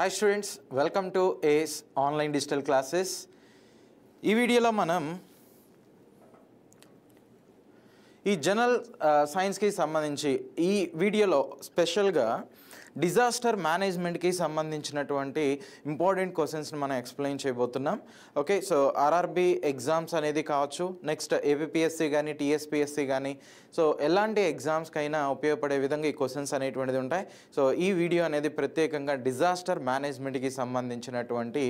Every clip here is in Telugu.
Hi students, welcome to ACE online digital classes. ఈ వీడియోలో మనం ఈ జనరల్ సైన్స్కి సంబంధించి ఈ వీడియోలో స్పెషల్గా డిజాస్టర్ మేనేజ్మెంట్కి సంబంధించినటువంటి ఇంపార్టెంట్ క్వశ్చన్స్ని మనం ఎక్స్ప్లెయిన్ చేయబోతున్నాం. ఓకే, సో ఆర్ఆర్బి ఎగ్జామ్స్ అనేది కావచ్చు, నెక్స్ట్ ఏపీఎస్సి కానీ టీఎస్పీఎస్సి కానీ, సో ఎలాంటి ఎగ్జామ్స్కైనా ఉపయోగపడే విధంగా ఈ క్వశ్చన్స్ అనేటువంటిది ఉంటాయి. సో ఈ వీడియో అనేది ప్రత్యేకంగా డిజాస్టర్ మేనేజ్మెంట్కి సంబంధించినటువంటి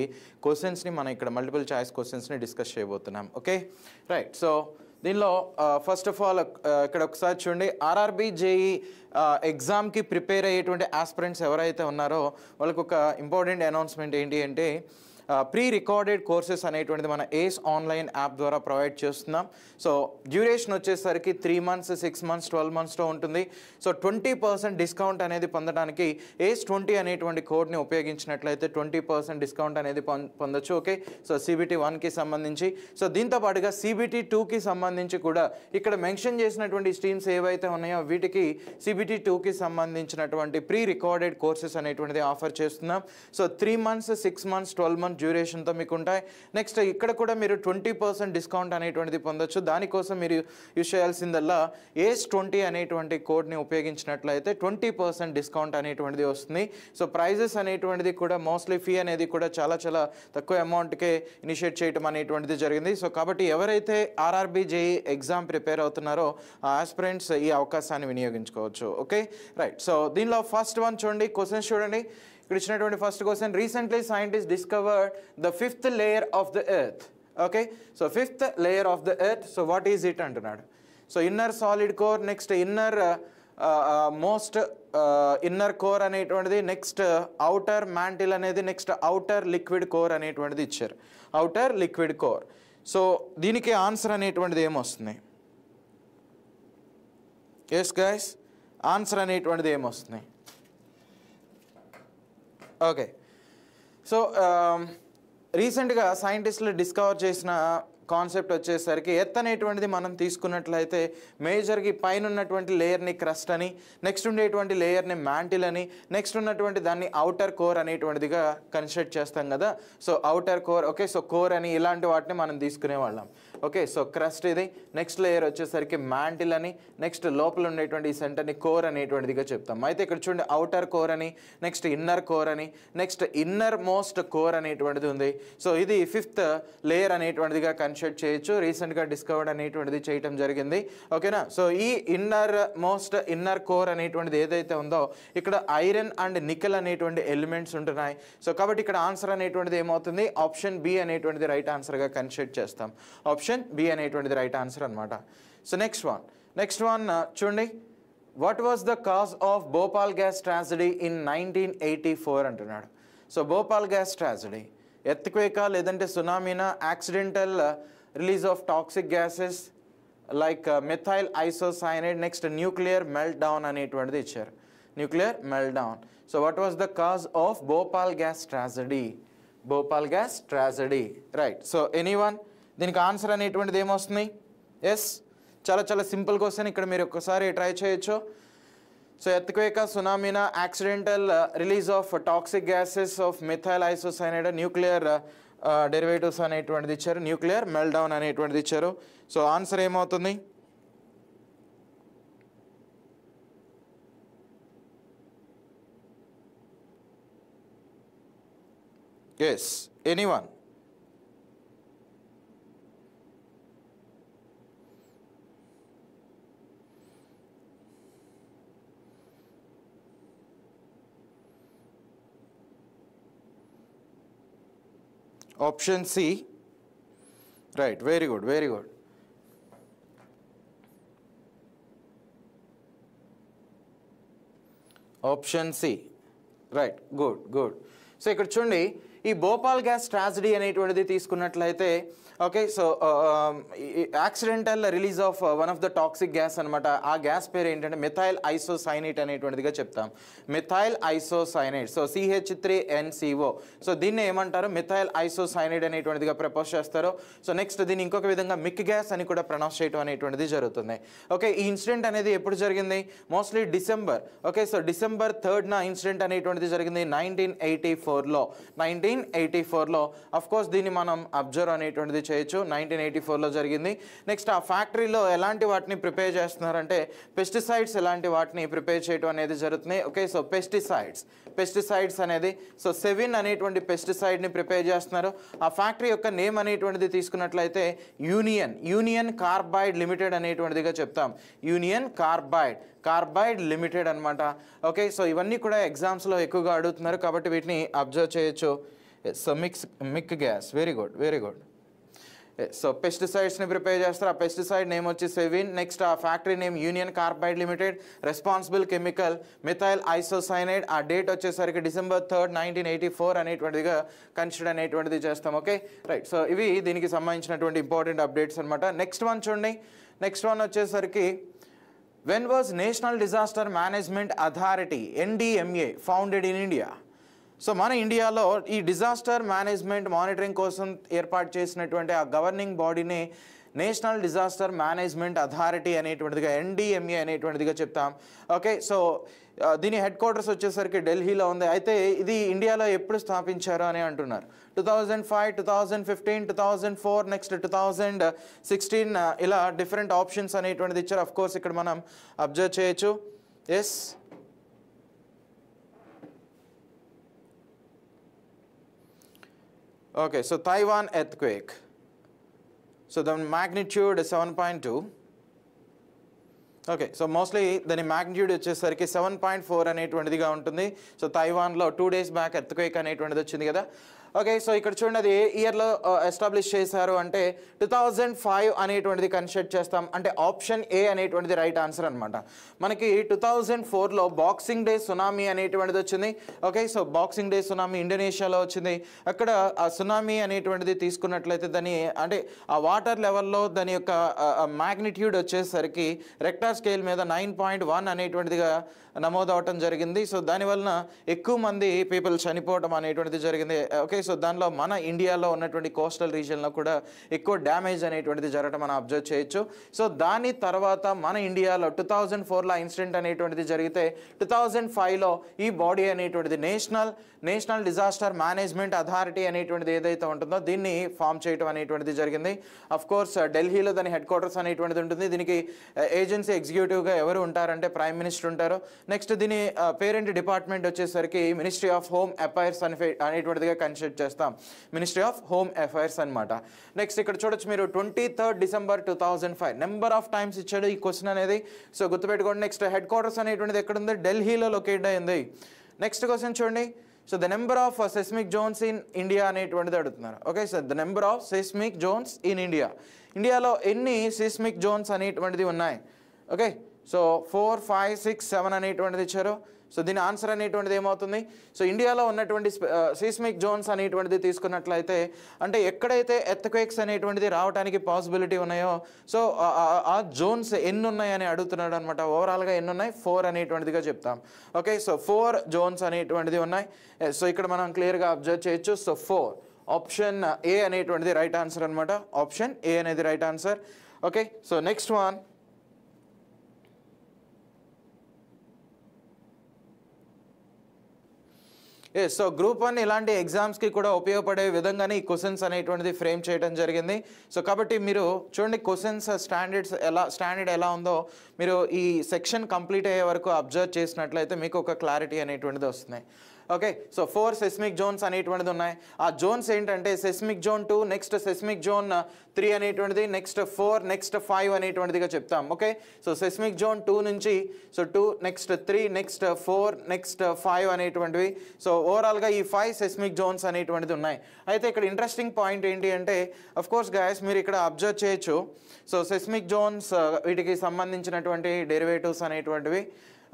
క్వశ్చన్స్ని మనం ఇక్కడ మల్టిపుల్ చాయిస్ క్వశ్చన్స్ని డిస్కస్ చేయబోతున్నాం. ఓకే రైట్, సో దీనిలో ఫస్ట్ ఆఫ్ ఆల్ ఇక్కడ ఒకసారి చూడండి, ఆర్ఆర్బి జేఈ ఎగ్జామ్కి ప్రిపేర్ అయ్యేటువంటి ఆస్పిరెంట్స్ ఎవరైతే ఉన్నారో వాళ్ళకు ఒక ఇంపార్టెంట్ అనౌన్స్మెంట్ ఏంటి అంటే ప్రీ రికార్డెడ్ కోర్సెస్ అనేటువంటిది మన ఏస్ ఆన్లైన్ యాప్ ద్వారా ప్రొవైడ్ చేస్తున్నాం. సో డ్యూరేషన్ వచ్చేసరికి 3 months, 6 months, 12 monthsలో ఉంటుంది. సో 20% డిస్కౌంట్ అనేది పొందడానికి ఏస్ 20 అనేటువంటి కోడ్ని ఉపయోగించినట్లయితే 20% డిస్కౌంట్ అనేది పొందొచ్చు. ఓకే, సో CBT 1కి సంబంధించి, సో దీంతో పాటుగా CBT 2కి సంబంధించి కూడా ఇక్కడ మెన్షన్ చేసినటువంటి స్ట్రీమ్స్ ఏవైతే ఉన్నాయో వీటికి CBT 2కి సంబంధించినటువంటి ప్రీ రికార్డెడ్ కోర్సెస్ అనేటువంటిది ఆఫర్ చేస్తున్నాం. సో 3 months, 6 months, 12 months డ్యూరేషన్తో మీకు ఉంటాయి. నెక్స్ట్ ఇక్కడ కూడా మీరు 20% డిస్కౌంట్ అనేటువంటిది పొందొచ్చు. దానికోసం మీరు యూజ్ చేయాల్సిందల్లా ఏస్ 20 అనేటువంటి కోడ్ని ఉపయోగించినట్లయితే 20% డిస్కౌంట్ అనేటువంటిది వస్తుంది. సో ప్రైజెస్ అనేటువంటిది కూడా మోస్ట్లీ ఫీ అనేది కూడా చాలా తక్కువ అమౌంట్కే ఇనిషియేట్ చేయడం అనేటువంటిది జరిగింది. సో కాబట్టి ఎవరైతే ఆర్ఆర్బి జేఈ ఎగ్జామ్ ప్రిపేర్ అవుతున్నారో ఆ ఆస్పిరెంట్స్ ఈ అవకాశాన్ని వినియోగించుకోవచ్చు. ఓకే రైట్, సో దీనిలో ఫస్ట్ వన్ చూడండి, క్వశ్చన్స్ చూడండి. ఇక్కడ ఇచ్చినటువంటి first question, recently scientist discovered the 5th layer of the earth. Okay, so 5th layer of the earth, so what is it అంటున్నాడు. So inner solid core, next innermost inner core అనేటువంటిది, నెక్స్ట్ అవుటర్ మ్యాంటిల్ అనేది, నెక్స్ట్ అవుటర్ లిక్విడ్ కోర్ అనేటువంటిది ఇచ్చారు. Outer liquid core. సో దీనికి ఆన్సర్ అనేటువంటిది ఏమొస్తుంది? ఎస్ గైస్, ఆన్సర్ అనేటువంటిది ఏమొస్తుంది? ఓకే, సో రీసెంట్గా సైంటిస్టులు డిస్కవర్ చేసిన కాన్సెప్ట్ వచ్చేసరికి ఎర్త్ అనేటువంటిది మనం తీసుకున్నట్లయితే మేజర్కి పైన ఉన్నటువంటి లేయర్ని క్రస్ట్ అని, నెక్స్ట్ ఉండేటువంటి లేయర్ని మ్యాంటిల్ అని, నెక్స్ట్ ఉన్నటువంటి దాన్ని అవుటర్ కోర్ అనేటువంటిదిగా కన్సిడర్ చేస్తాం కదా. So outer core, okay, so core అని ఇలాంటి వాటిని మనం తీసుకునేవాళ్ళం. ఓకే, సో క్రస్ట్ ఇది, నెక్స్ట్ లేయర్ వచ్చేసరికి మ్యాంటిల్ అని, నెక్స్ట్ లోపల ఉండేటువంటి ఈ సెంటర్ని కోర్ అనేటువంటిదిగా చెప్తాం. అయితే ఇక్కడ చూడండి అవుటర్ కోర్ అని, నెక్స్ట్ ఇన్నర్ కోర్ అని, నెక్స్ట్ ఇన్నర్ మోస్ట్ కోర్ అనేటువంటిది ఉంది. సో ఇది 5th లేయర్ అనేటువంటిదిగా కన్సిడర్ చేయొచ్చు. రీసెంట్గా డిస్కవర్డ్ అనేటువంటిది చేయటం జరిగింది. ఓకేనా, సో ఈ ఇన్నర్ కోర్ అనేటువంటిది ఏదైతే ఉందో ఇక్కడ ఐరన్ అండ్ నికెల్ అనేటువంటి ఎలిమెంట్స్ ఉంటున్నాయి. సో కాబట్టి ఇక్కడ ఆన్సర్ అనేటువంటిది ఏమవుతుంది? ఆప్షన్ బి అనేటువంటిది రైట్ ఆన్సర్గా కన్సిడర్ చేస్తాం. ఆప్షన్ బి అనేటువంటిది రైట్ ఆన్సర్ అనమాట. సో నెక్స్ట్ వన్ చూడండి, what was the cause of Bhopal gas tragedy in 1984 అంటున్నాడు. సో భోపాల్ గ్యాస్ ట్రాజడీ ఎర్త్క్వేకా, లేదంటే సునామీనా, accidental release of toxic gases like methyl isocyanide, next nuclear meltdown అనేటువంటిది ఇచ్చారు. Nuclear meltdown. So what was the cause of Bhopal gas tragedy? Bhopal gas tragedy right. So anyone, దీనికి ఆన్సర్ అనేటువంటిది ఏమొస్తుంది? ఎస్, చాలా సింపుల్ క్వశ్చన్. ఇక్కడ మీరు ఒక్కసారి ట్రై చేయొచ్చు. సో ఎర్త్క్వేకా, సునామీనా, accidental release of toxic gases of methyl isocyanide, nuclear derivatives అనేటువంటిది ఇచ్చారు, న్యూక్లియర్ మెల్ట్ డౌన్ అనేటువంటిది ఇచ్చారు. సో ఆన్సర్ ఏమవుతుంది? Yes, anyone? Option C. Right, very good. Option C. Right, good. So ఇక్కడ చూడండి, ఈ భోపాల్ గ్యాస్ ట్రాజడీ అనేటువంటిది తీసుకున్నట్లయితే okay so accidental release of one of the toxic gas అనమాట. ఆ గ్యాస్ పేరు ఏంటంటే మిథైల్ ఐసోసైనేట్ అనేటువంటిదిగా చెప్తాం. Methyl isocyanate, so CH3NCO. So దీన్ని ఏమంటారు, మిథైల్ ఐసోసైనేట్ అనేటువంటిదిగా ప్రపోజ్ చేస్తారు. సో నెక్స్ట్ దీన్ని ఇంకొక విధంగా మిక్ గ్యాస్ అని కూడా ప్రొనౌన్స్ చేయడం అనేటువంటిది జరుగుతుంది. ఓకే, ఈ ఇన్సిడెంట్ అనేది ఎప్పుడు జరిగింది, mostly December. Okay, so December 3rd incident అనేటువంటిది జరిగింది 1984లో. 1984లో అఫ్ కోర్స్ దీన్ని మనం అబ్జర్వ్ అనేటువంటిది చేయొచ్చు. 1984లో జరిగింది. నెక్స్ట్ ఆ ఫ్యాక్టరీలో ఎలాంటి వాటిని ప్రిపేర్ చేస్తున్నారంటే పెస్టిసైడ్స్, ఎలాంటి వాటిని ప్రిపేర్ చేయడం అనేది జరుగుతుంది. ఓకే, సో పెస్టిసైడ్స్ అనేది సో సెవిన్ అనేటువంటి పెస్టిసైడ్ని ప్రిపేర్ చేస్తున్నారు. ఆ ఫ్యాక్టరీ యొక్క నేమ్ అనేటువంటిది తీసుకున్నట్లయితే యూనియన్ కార్బైడ్ లిమిటెడ్ అనేటువంటిదిగా చెప్తాం. యూనియన్ కార్బైడ్ లిమిటెడ్ అనమాట. ఓకే, సో ఇవన్నీ కూడా ఎగ్జామ్స్లో ఎక్కువగా అడుగుతున్నారు కాబట్టి వీటిని అబ్జర్వ్ చేయొచ్చు. So MIC gas, very good. So పెస్టిసైడ్స్ని ప్రిపేర్ చేస్తారు. ఆ పెస్టిసైడ్ నేమ్ వచ్చి సెవిన్. నెక్స్ట్ ఆ factory name Union Carbide Limited. Responsible chemical methyl isocyanide. ఆ డేట్ వచ్చేసరికి December 3rd 1984 అనేటువంటిదిగా కన్సిడర్ అనేటువంటిది చేస్తాం. ఓకే రైట్, సో ఇవి దీనికి సంబంధించినటువంటి ఇంపార్టెంట్ అప్డేట్స్ అనమాట. నెక్స్ట్ వన్ చూడండి. నెక్స్ట్ వన్ వచ్చేసరికి when was National Disaster Management Authority NDMA founded in India. So మన ఇండియాలో ఈ డిజాస్టర్ మేనేజ్మెంట్ మానిటరింగ్ కోసం ఏర్పాటు చేసినటువంటి ఆ గవర్నింగ్ బాడీని నేషనల్ డిజాస్టర్ మేనేజ్మెంట్ అథారిటీ అనేటువంటిదిగా NDMA అనేటువంటిదిగా చెప్తాం. ఓకే, సో దీని హెడ్ క్వార్టర్స్ వచ్చేసరికి ఢిల్లీలో ఉంది. అయితే ఇది ఇండియాలో ఎప్పుడు స్థాపించారు అని అంటున్నారు. 2005, 2015, 2004, నెక్స్ట్ 2016 ఇలా డిఫరెంట్ ఆప్షన్స్ అనేటువంటిది ఇచ్చారు. అఫ్ కోర్స్ ఇక్కడ మనం అబ్జర్వ్ చేయొచ్చు. Yes, okay, so Taiwan earthquake. So the magnitude is 7.2. Okay, so mostly దాని మ్యాగ్నిట్యూడ్ వచ్చేసరికి 7.4 అనేటువంటిదిగా ఉంటుంది. సో తైవాన్లో 2 days బ్యాక్ ఎర్త్క్వేక్ అనేటువంటిది వచ్చింది కదా. ఓకే, సో ఇక్కడ చూడండి అది ఏ ఇయర్లో ఎస్టాబ్లిష్ చేశారు అంటే 2005 అనేటువంటిది కన్సిడర్ చేస్తాం. అంటే ఆప్షన్ ఏ అనేటువంటిది రైట్ ఆన్సర్ అనమాట. మనకి 2004లో బాక్సింగ్ డే సునామీ అనేటువంటిది వచ్చింది. Okay, so Boxing Day tsunami ఇండోనేషియాలో వచ్చింది. అక్కడ ఆ సునామీ అనేటువంటిది తీసుకున్నట్లయితే దాని అంటే ఆ వాటర్ లెవెల్లో దాని యొక్క మ్యాగ్నిట్యూడ్ వచ్చేసరికి రెక్టార్ స్కేల్ మీద 9.1 అనేటువంటిదిగా నమోదవటం జరిగింది. సో దానివలన ఎక్కువ మంది పీపుల్ చనిపోవడం అనేటువంటిది జరిగింది. ఓకే, సో దానిలో మన ఇండియాలో ఉన్నటువంటి కోస్టల్ రీజియన్లో కూడా ఎక్కువ డ్యామేజ్ అనేటువంటిది జరగడం మనం అబ్జర్వ్ చేయొచ్చు. సో దాని తర్వాత మన ఇండియాలో 2004లో ఇన్సిడెంట్ అనేటువంటిది జరిగితే 2005లో ఈ బాడీ అనేటువంటిది నేషనల్ డిజాస్టర్ మేనేజ్మెంట్ అథారిటీ అనేటువంటిది ఏదైతే ఉంటుందో దీన్ని ఫామ్ చేయడం అనేటువంటిది జరిగింది. అఫ్ కోర్స్ ఢిల్లీలో దాని హెడ్ క్వార్టర్స్ అనేటువంటిది ఉంటుంది. దీనికి ఏజెన్సీ ఎగ్జిక్యూటివ్గా ఎవరు ఉంటారంటే ప్రైమ్ మినిస్టర్ ఉంటారు. నెక్స్ట్ దీని పేరెంట్ డిపార్ట్మెంట్ వచ్చేసరికి మినిస్ట్రీ ఆఫ్ హోమ్ అఫైర్స్ అనేటువంటిదిగా కన్సిడర్ చేస్తాం. మినిస్ట్రీ ఆఫ్ హోమ్ అఫైర్స్ అనమాట. నెక్స్ట్ ఇక్కడ చూడొచ్చు మీరు 23rd December 2005 number of times ఇచ్చాడు ఈ క్వశ్చన్ అనేది. సో గుర్తుపెట్టుకోండి. నెక్స్ట్ హెడ్ క్వార్టర్స్ అనేటువంటిది ఎక్కడ ఉంది, ఢిల్లీలో లొకేట్ అయింది. నెక్స్ట్ క్వశ్చన్ చూడండి. So the number of seismic Jones in India అనేటువంటిది అడుగుతున్నారు. Okay, so the number of seismic Jones in ఇండియాలో ఎన్ని సెస్మిక్ జోన్స్ అనేటువంటిది ఉన్నాయి. ఓకే, సో 4, 5, 6, 7 అనేటువంటిది ఇచ్చారు. సో దీని ఆన్సర్ అనేటువంటిది ఏమవుతుంది, సో ఇండియాలో ఉన్నటువంటి సీస్మిక్ జోన్స్ అనేటువంటిది తీసుకున్నట్లయితే అంటే ఎక్కడైతే ఎర్త్క్వేక్స్ అనేటువంటిది రావడానికి పాసిబిలిటీ ఉన్నాయో సో ఆ జోన్స్ ఎన్ని ఉన్నాయని అడుగుతున్నాడు అనమాట. ఓవరాల్గా ఎన్ని ఉన్నాయి, 4 అనేటువంటిదిగా చెప్తాం. ఓకే, సో 4 జోన్స్ అనేటువంటిది ఉన్నాయి. సో ఇక్కడ మనం క్లియర్గా అబ్జర్వ్ చేయొచ్చు. సో 4 ఆప్షన్ ఏ అనేటువంటిది రైట్ ఆన్సర్ అనమాట. ఆప్షన్ ఏ అనేది right answer. Okay, so next one. So group 1 ఇలాంటి ఎగ్జామ్స్కి కూడా ఉపయోగపడే విధంగానే ఈ క్వశ్చన్స్ అనేటువంటిది ఫ్రేమ్ చేయడం జరిగింది. సో కాబట్టి మీరు చూడండి క్వశ్చన్స్ స్టాండర్డ్ ఎలా ఉందో మీరు ఈ సెక్షన్ కంప్లీట్ అయ్యే వరకు అబ్జర్వ్ చేసినట్లయితే మీకు ఒక క్లారిటీ అనేటువంటిది వస్తుంది. ఓకే, సో 4 సెస్మిక్ జోన్స్ అనేటువంటిది ఉన్నాయి. ఆ జోన్స్ ఏంటంటే seismic zone 2, next seismic zone 3 అనేటువంటిది, నెక్స్ట్ 4, నెక్స్ట్ 5 అనేటువంటిదిగా చెప్తాం. ఓకే, సో సెస్మిక్ జోన్ 2 నుంచి సో 2, నెక్స్ట్ 3, నెక్స్ట్ 4, నెక్స్ట్ 5 అనేటువంటివి. సో ఓవరాల్గా ఈ 5 సెస్మిక్ జోన్స్ అనేటువంటిది ఉన్నాయి. అయితే ఇక్కడ ఇంట్రెస్టింగ్ పాయింట్ ఏంటి అంటే అఫ్ కోర్స్ గైస్ మీరు ఇక్కడ అబ్జర్వ్ చేయొచ్చు. సో సెస్మిక్ జోన్స్ వీటికి సంబంధించినటువంటి డెరివేటివ్స్ అనేటువంటివి.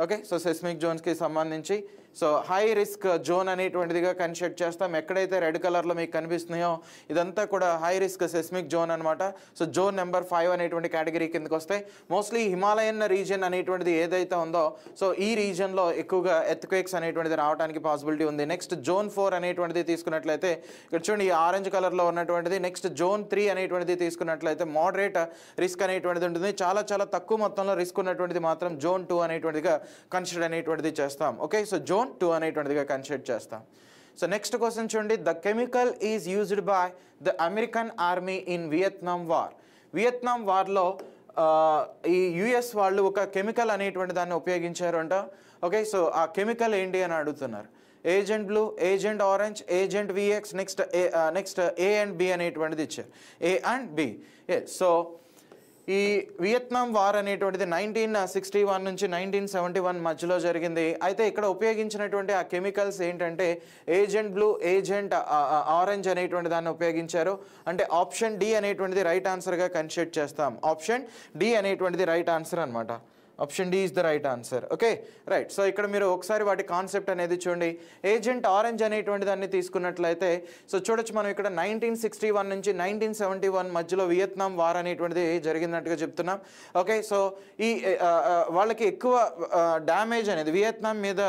ఓకే సో సెస్మిక్ జోన్స్కి సంబంధించి సో హై రిస్క్ జోన్ అనేటువంటిదిగా కన్సిడర్ చేస్తాం. ఎక్కడైతే రెడ్ కలర్లో మీకు కనిపిస్తున్నాయో ఇదంతా కూడా హై రిస్క్ సెస్మిక్ జోన్ అనమాట. సో జోన్ నెంబర్ 5 అనేటువంటి కేటగిరీ కిందకి వస్తాయి. మోస్ట్లీ హిమాలయన్ రీజియన్ అనేటువంటిది ఏదైతే ఉందో సో ఈ రీజియన్లో ఎక్కువగా ఎర్త్క్వేక్స్ అనేటువంటిది రావడానికి పాసిబిలిటీ ఉంది. నెక్స్ట్ జోన్ 4 అనేటువంటిది తీసుకున్నట్లయితే ఇక్కడ చూడండి ఈ ఆరెంజ్ కలర్లో ఉన్నటువంటిది. నెక్స్ట్ జోన్ 3 అనేటువంటిది తీసుకున్నట్లయితే మోడరేట్ రిస్క్ అనేటువంటిది ఉంటుంది. చాలా చాలా తక్కువ మొత్తంలో రిస్క్ ఉన్నటువంటిది మాత్రం జోన్ 2 అనేటువంటిదిగా కన్సిడర్ అనేటువంటిది చేస్తాం. ఓకే సో జోన్ 2 అనేటువంటిదిగా కన్సిడర్ చేస్తాం. సో నెక్స్ట్ క్వశ్చన్ చూడండి, the chemical is used by the American army in Vietnam war. Vietnam వార్లో ఈ యుఎస్ వాళ్ళు ఒక కెమికల్ అనేటువంటి దాన్ని ఉపయోగించారు అంట. ఓకే సో ఆ కెమికల్ ఏంటి అని అడుగుతున్నారు. Agent blue, agent orange, agent VX, next A and B అనేటువంటిది ఇచ్చారు. A and B. సో ఈ వియత్నాం వార్ అనేటువంటిది 1961 నుంచి 1971 మధ్యలో జరిగింది. అయితే ఇక్కడ ఉపయోగించినటువంటి ఆ కెమికల్స్ ఏంటంటే ఏజెంట్ బ్లూ, ఏజెంట్ ఆరెంజ్ అనేటువంటి దాన్ని ఉపయోగించారు. అంటే ఆప్షన్ డి అనేటువంటిది రైట్ ఆన్సర్గా కన్సిడర్ చేస్తాం. ఆప్షన్ డి అనేటువంటిది రైట్ ఆన్సర్ అనమాట. Option D is the right answer. Okay right. So ఇక్కడ మీరు ఒకసారి వాటి కాన్సెప్ట్ అనేది చూడండి. ఏజెంట్ ఆరెంజ్ అనేటువంటి దాన్ని తీసుకున్నట్లయితే సో చూడొచ్చు మనం ఇక్కడ 1961 నుంచి 1971 మధ్యలో వియత్నాం వార్ అనేటువంటిది జరిగినట్టుగా చెప్తున్నాం. ఓకే సో ఈ వాళ్ళకి ఎక్కువ డ్యామేజ్ అనేది వియత్నాం మీద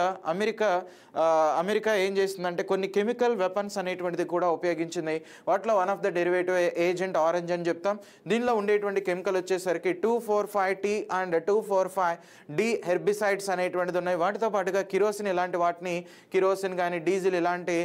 అమెరికా ఏం చేస్తుందంటే కొన్ని కెమికల్ వెపన్స్ అనేటువంటిది కూడా ఉపయోగించింది. వాటిలో one of the derivative agent orange అని చెప్తాం. దీనిలో ఉండేటువంటి కెమికల్ వచ్చేసరికి 2,4,5-T అండ్ 2,4,5-D హెర్బిసైడ్స్ అనేటువంటిది ఉన్నాయి. వాటితో పాటుగా కిరోసిన్ ఇలాంటి వాటిని కిరోసిన్ కానీ డీజిల్ ఇలాంటి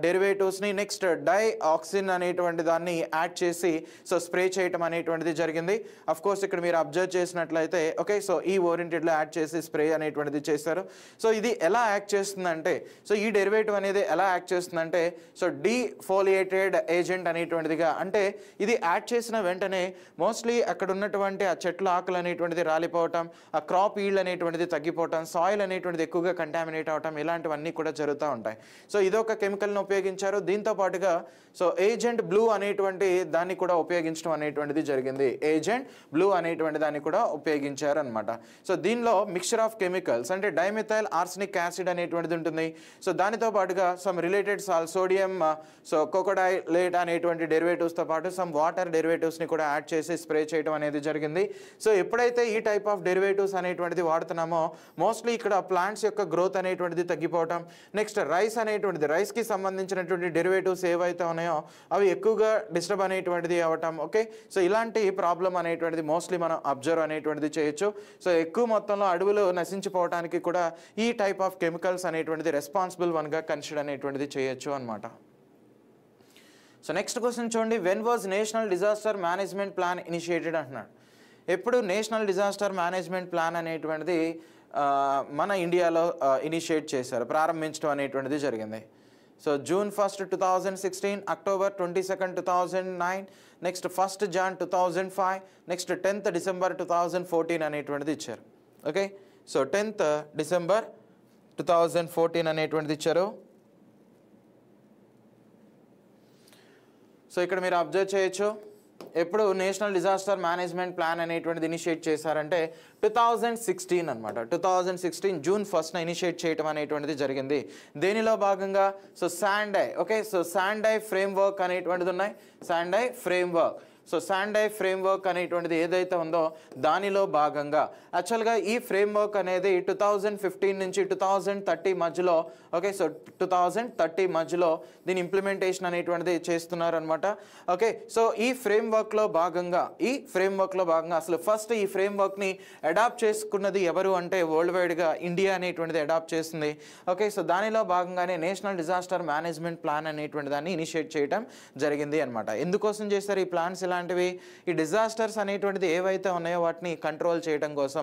డెరివేటివ్స్ని నెక్స్ట్ డైఆక్సిన్ అనేటువంటి దాన్ని యాడ్ చేసి సో స్ప్రే చేయటం అనేటువంటిది జరిగింది. అఫ్ కోర్స్ ఇక్కడ మీరు అబ్జర్వ్ చేసినట్లయితే ఓకే సో ఈ ఓరియంటెడ్లో యాడ్ చేసి స్ప్రే అనేటువంటిది చేశారు. సో ఇది ఎలా యాక్ట్ చేస్తుందంటే సో ఈ డెరివేటివ్ అనేది ఎలా యాక్ట్ చేస్తుందంటే సో డీఫోలియేటెడ్ ఏజెంట్ అనేటువంటిదిగా, అంటే ఇది యాడ్ చేసిన వెంటనే మోస్ట్లీ అక్కడ ఉన్నటువంటి ఆ చెట్ల ఆకులు అనేటువంటిది రాలిపోవటం, ఆ క్రాప్ ఈల్డ్ అనేటువంటిది తగ్గిపోవటం, సాయిల్ అనేటువంటిది ఎక్కువగా కంటామినేట్ అవటం ఇలాంటివన్నీ కూడా జరుగుతూ ఉంటాయి. సో ఇదొక కెమికల్ని ఉపయోగించారు. దీంతో పాటుగా సో ఏజెంట్ బ్లూ అనేటువంటి దాన్ని కూడా ఉపయోగించడం అనేటువంటిది జరిగింది. ఏజెంట్ బ్లూ అనేటువంటి దాన్ని కూడా ఉపయోగించారు అనమాట. సో దీనిలో మిక్చర్ ఆఫ్ కెమికల్స్ అంటే డైమిథైల్ ఆర్సెనిక్ యాసిడ్ అనేటువంటిది ఉంటుంది. సో దానితో పాటుగా సమ్ రిలేటెడ్ సోడియం సో కోకోడైలేట్ అనేటువంటి డెరివేటివ్స్తో పాటు సమ్ వాటర్ డెరివేటివ్స్ని కూడా యాడ్ చేసి స్ప్రే చేయడం అనేది జరిగింది. సో ఎప్పుడైతే ఈ టైప్ ఆఫ్ డెరివేటివ్స్ అనేటువంటిది వాడుతున్నామో మోస్ట్లీ ఇక్కడ ప్లాంట్స్ యొక్క గ్రోత్ అనేటువంటిది తగ్గిపోవటం, నెక్స్ట్ రైస్కి సంబంధించినటువంటి డెరివేటివ్స్ ఏవైతే ఉన్నాయో అవి ఎక్కువగా డిస్టర్బ్ అనేటువంటిది అవ్వటం. ఓకే సో ఇలాంటి ప్రాబ్లం అనేటువంటిది మోస్ట్లీ మనం అబ్జర్వ్ అనేటువంటిది చేయొచ్చు. సో ఎక్కువ మొత్తంలో అడవులు నశించిపోవడానికి కూడా ఈ టైప్ ఆఫ్ కెమికల్స్ అనేటువంటిది రెస్పాన్సిబుల్ వన్గా కన్సిడర్ అనేటువంటిది చేయొచ్చు అనమాట. సో నెక్స్ట్ క్వశ్చన్ చూడండి, when was National Disaster management plan initiated అంటున్నాడు. ఎప్పుడు నేషనల్ డిజాస్టర్ మేనేజ్మెంట్ ప్లాన్ అనేటువంటిది మన ఇండియాలో ఇనిషియేట్ చేశారు, ప్రారంభించడం అనేటువంటిది జరిగింది. So June 1, 2016, October 22, 2009, next 1 Jan 2005, next 10th December 2014 అనేటువంటిది ఇచ్చారు. ఓకే సో 10th December 2014 అనేటువంటిది ఇచ్చారు. సో ఇక్కడ మీరు అబ్జర్వ్ చేయొచ్చు ఎప్పుడు నేషనల్ డిజాస్టర్ మేనేజ్మెంట్ ప్లాన్ అనేటువంటిది ఇనిషియేట్ చేశారంటే 2016 అనమాట. 2016 June 1న ఇనిషియేట్ చేయడం అనేటువంటిది జరిగింది. దేనిలో భాగంగా సో శాండై ఓకే సో శాండై ఫ్రేమ్వర్క్ అనేటువంటిది ఉన్నాయి. శాండై ఫ్రేమ్వర్క్ సో శాండై ఫ్రేమ్వర్క్ అనేటువంటిది ఏదైతే ఉందో దానిలో భాగంగా యాక్చువల్గా ఈ ఫ్రేమ్వర్క్ అనేది 2015 నుంచి 2030 మధ్యలో ఓకే సో 2030 మధ్యలో దీని ఇంప్లిమెంటేషన్ అనేటువంటిది చేస్తున్నారు అనమాట. ఓకే సో ఈ ఫ్రేమ్వర్క్లో భాగంగా అసలు ఫస్ట్ ఈ ఫ్రేమ్వర్క్ని అడాప్ట్ చేసుకున్నది ఎవరు అంటే వరల్డ్ వైడ్గా ఇండియా అనేటువంటిది అడాప్ట్ చేస్తుంది. ఓకే సో దానిలో భాగంగానే నేషనల్ డిజాస్టర్ మేనేజ్మెంట్ ప్లాన్ అనేటువంటి దాన్ని ఇనిషియేట్ చేయడం జరిగింది అనమాట. ఎందుకోసం చేస్తారు ఈ ప్లాన్స్ ఇలాంటివి? ఈ డిజాస్టర్స్ అనేటువంటిది ఏవైతే ఉన్నాయో వాటిని కంట్రోల్ చేయడం కోసం,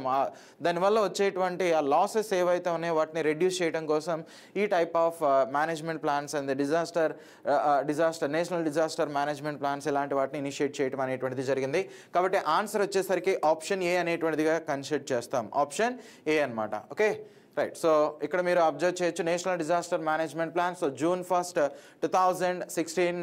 దానివల్ల వచ్చేటువంటి ఆ లాసెస్ ఏవైతే ఉన్నాయో వాటిని రెడ్యూస్ చేయడం కోసం ఈ type of management plans and national Disaster management plans ఇలాంటి వాటిని ఇనిషియేట్ చేయడం అనేటువంటిది జరిగింది. కాబట్టి ఆన్సర్ వచ్చేసరికి ఆప్షన్ ఏ అనేటువంటిదిగా కన్సిడర్ చేస్తాం. ఆప్షన్ ఏ అనమాట. Okay right. సో ఇక్కడ మీరు అబ్జర్వ్ చేయొచ్చు national Disaster management plan. So June 1, 2016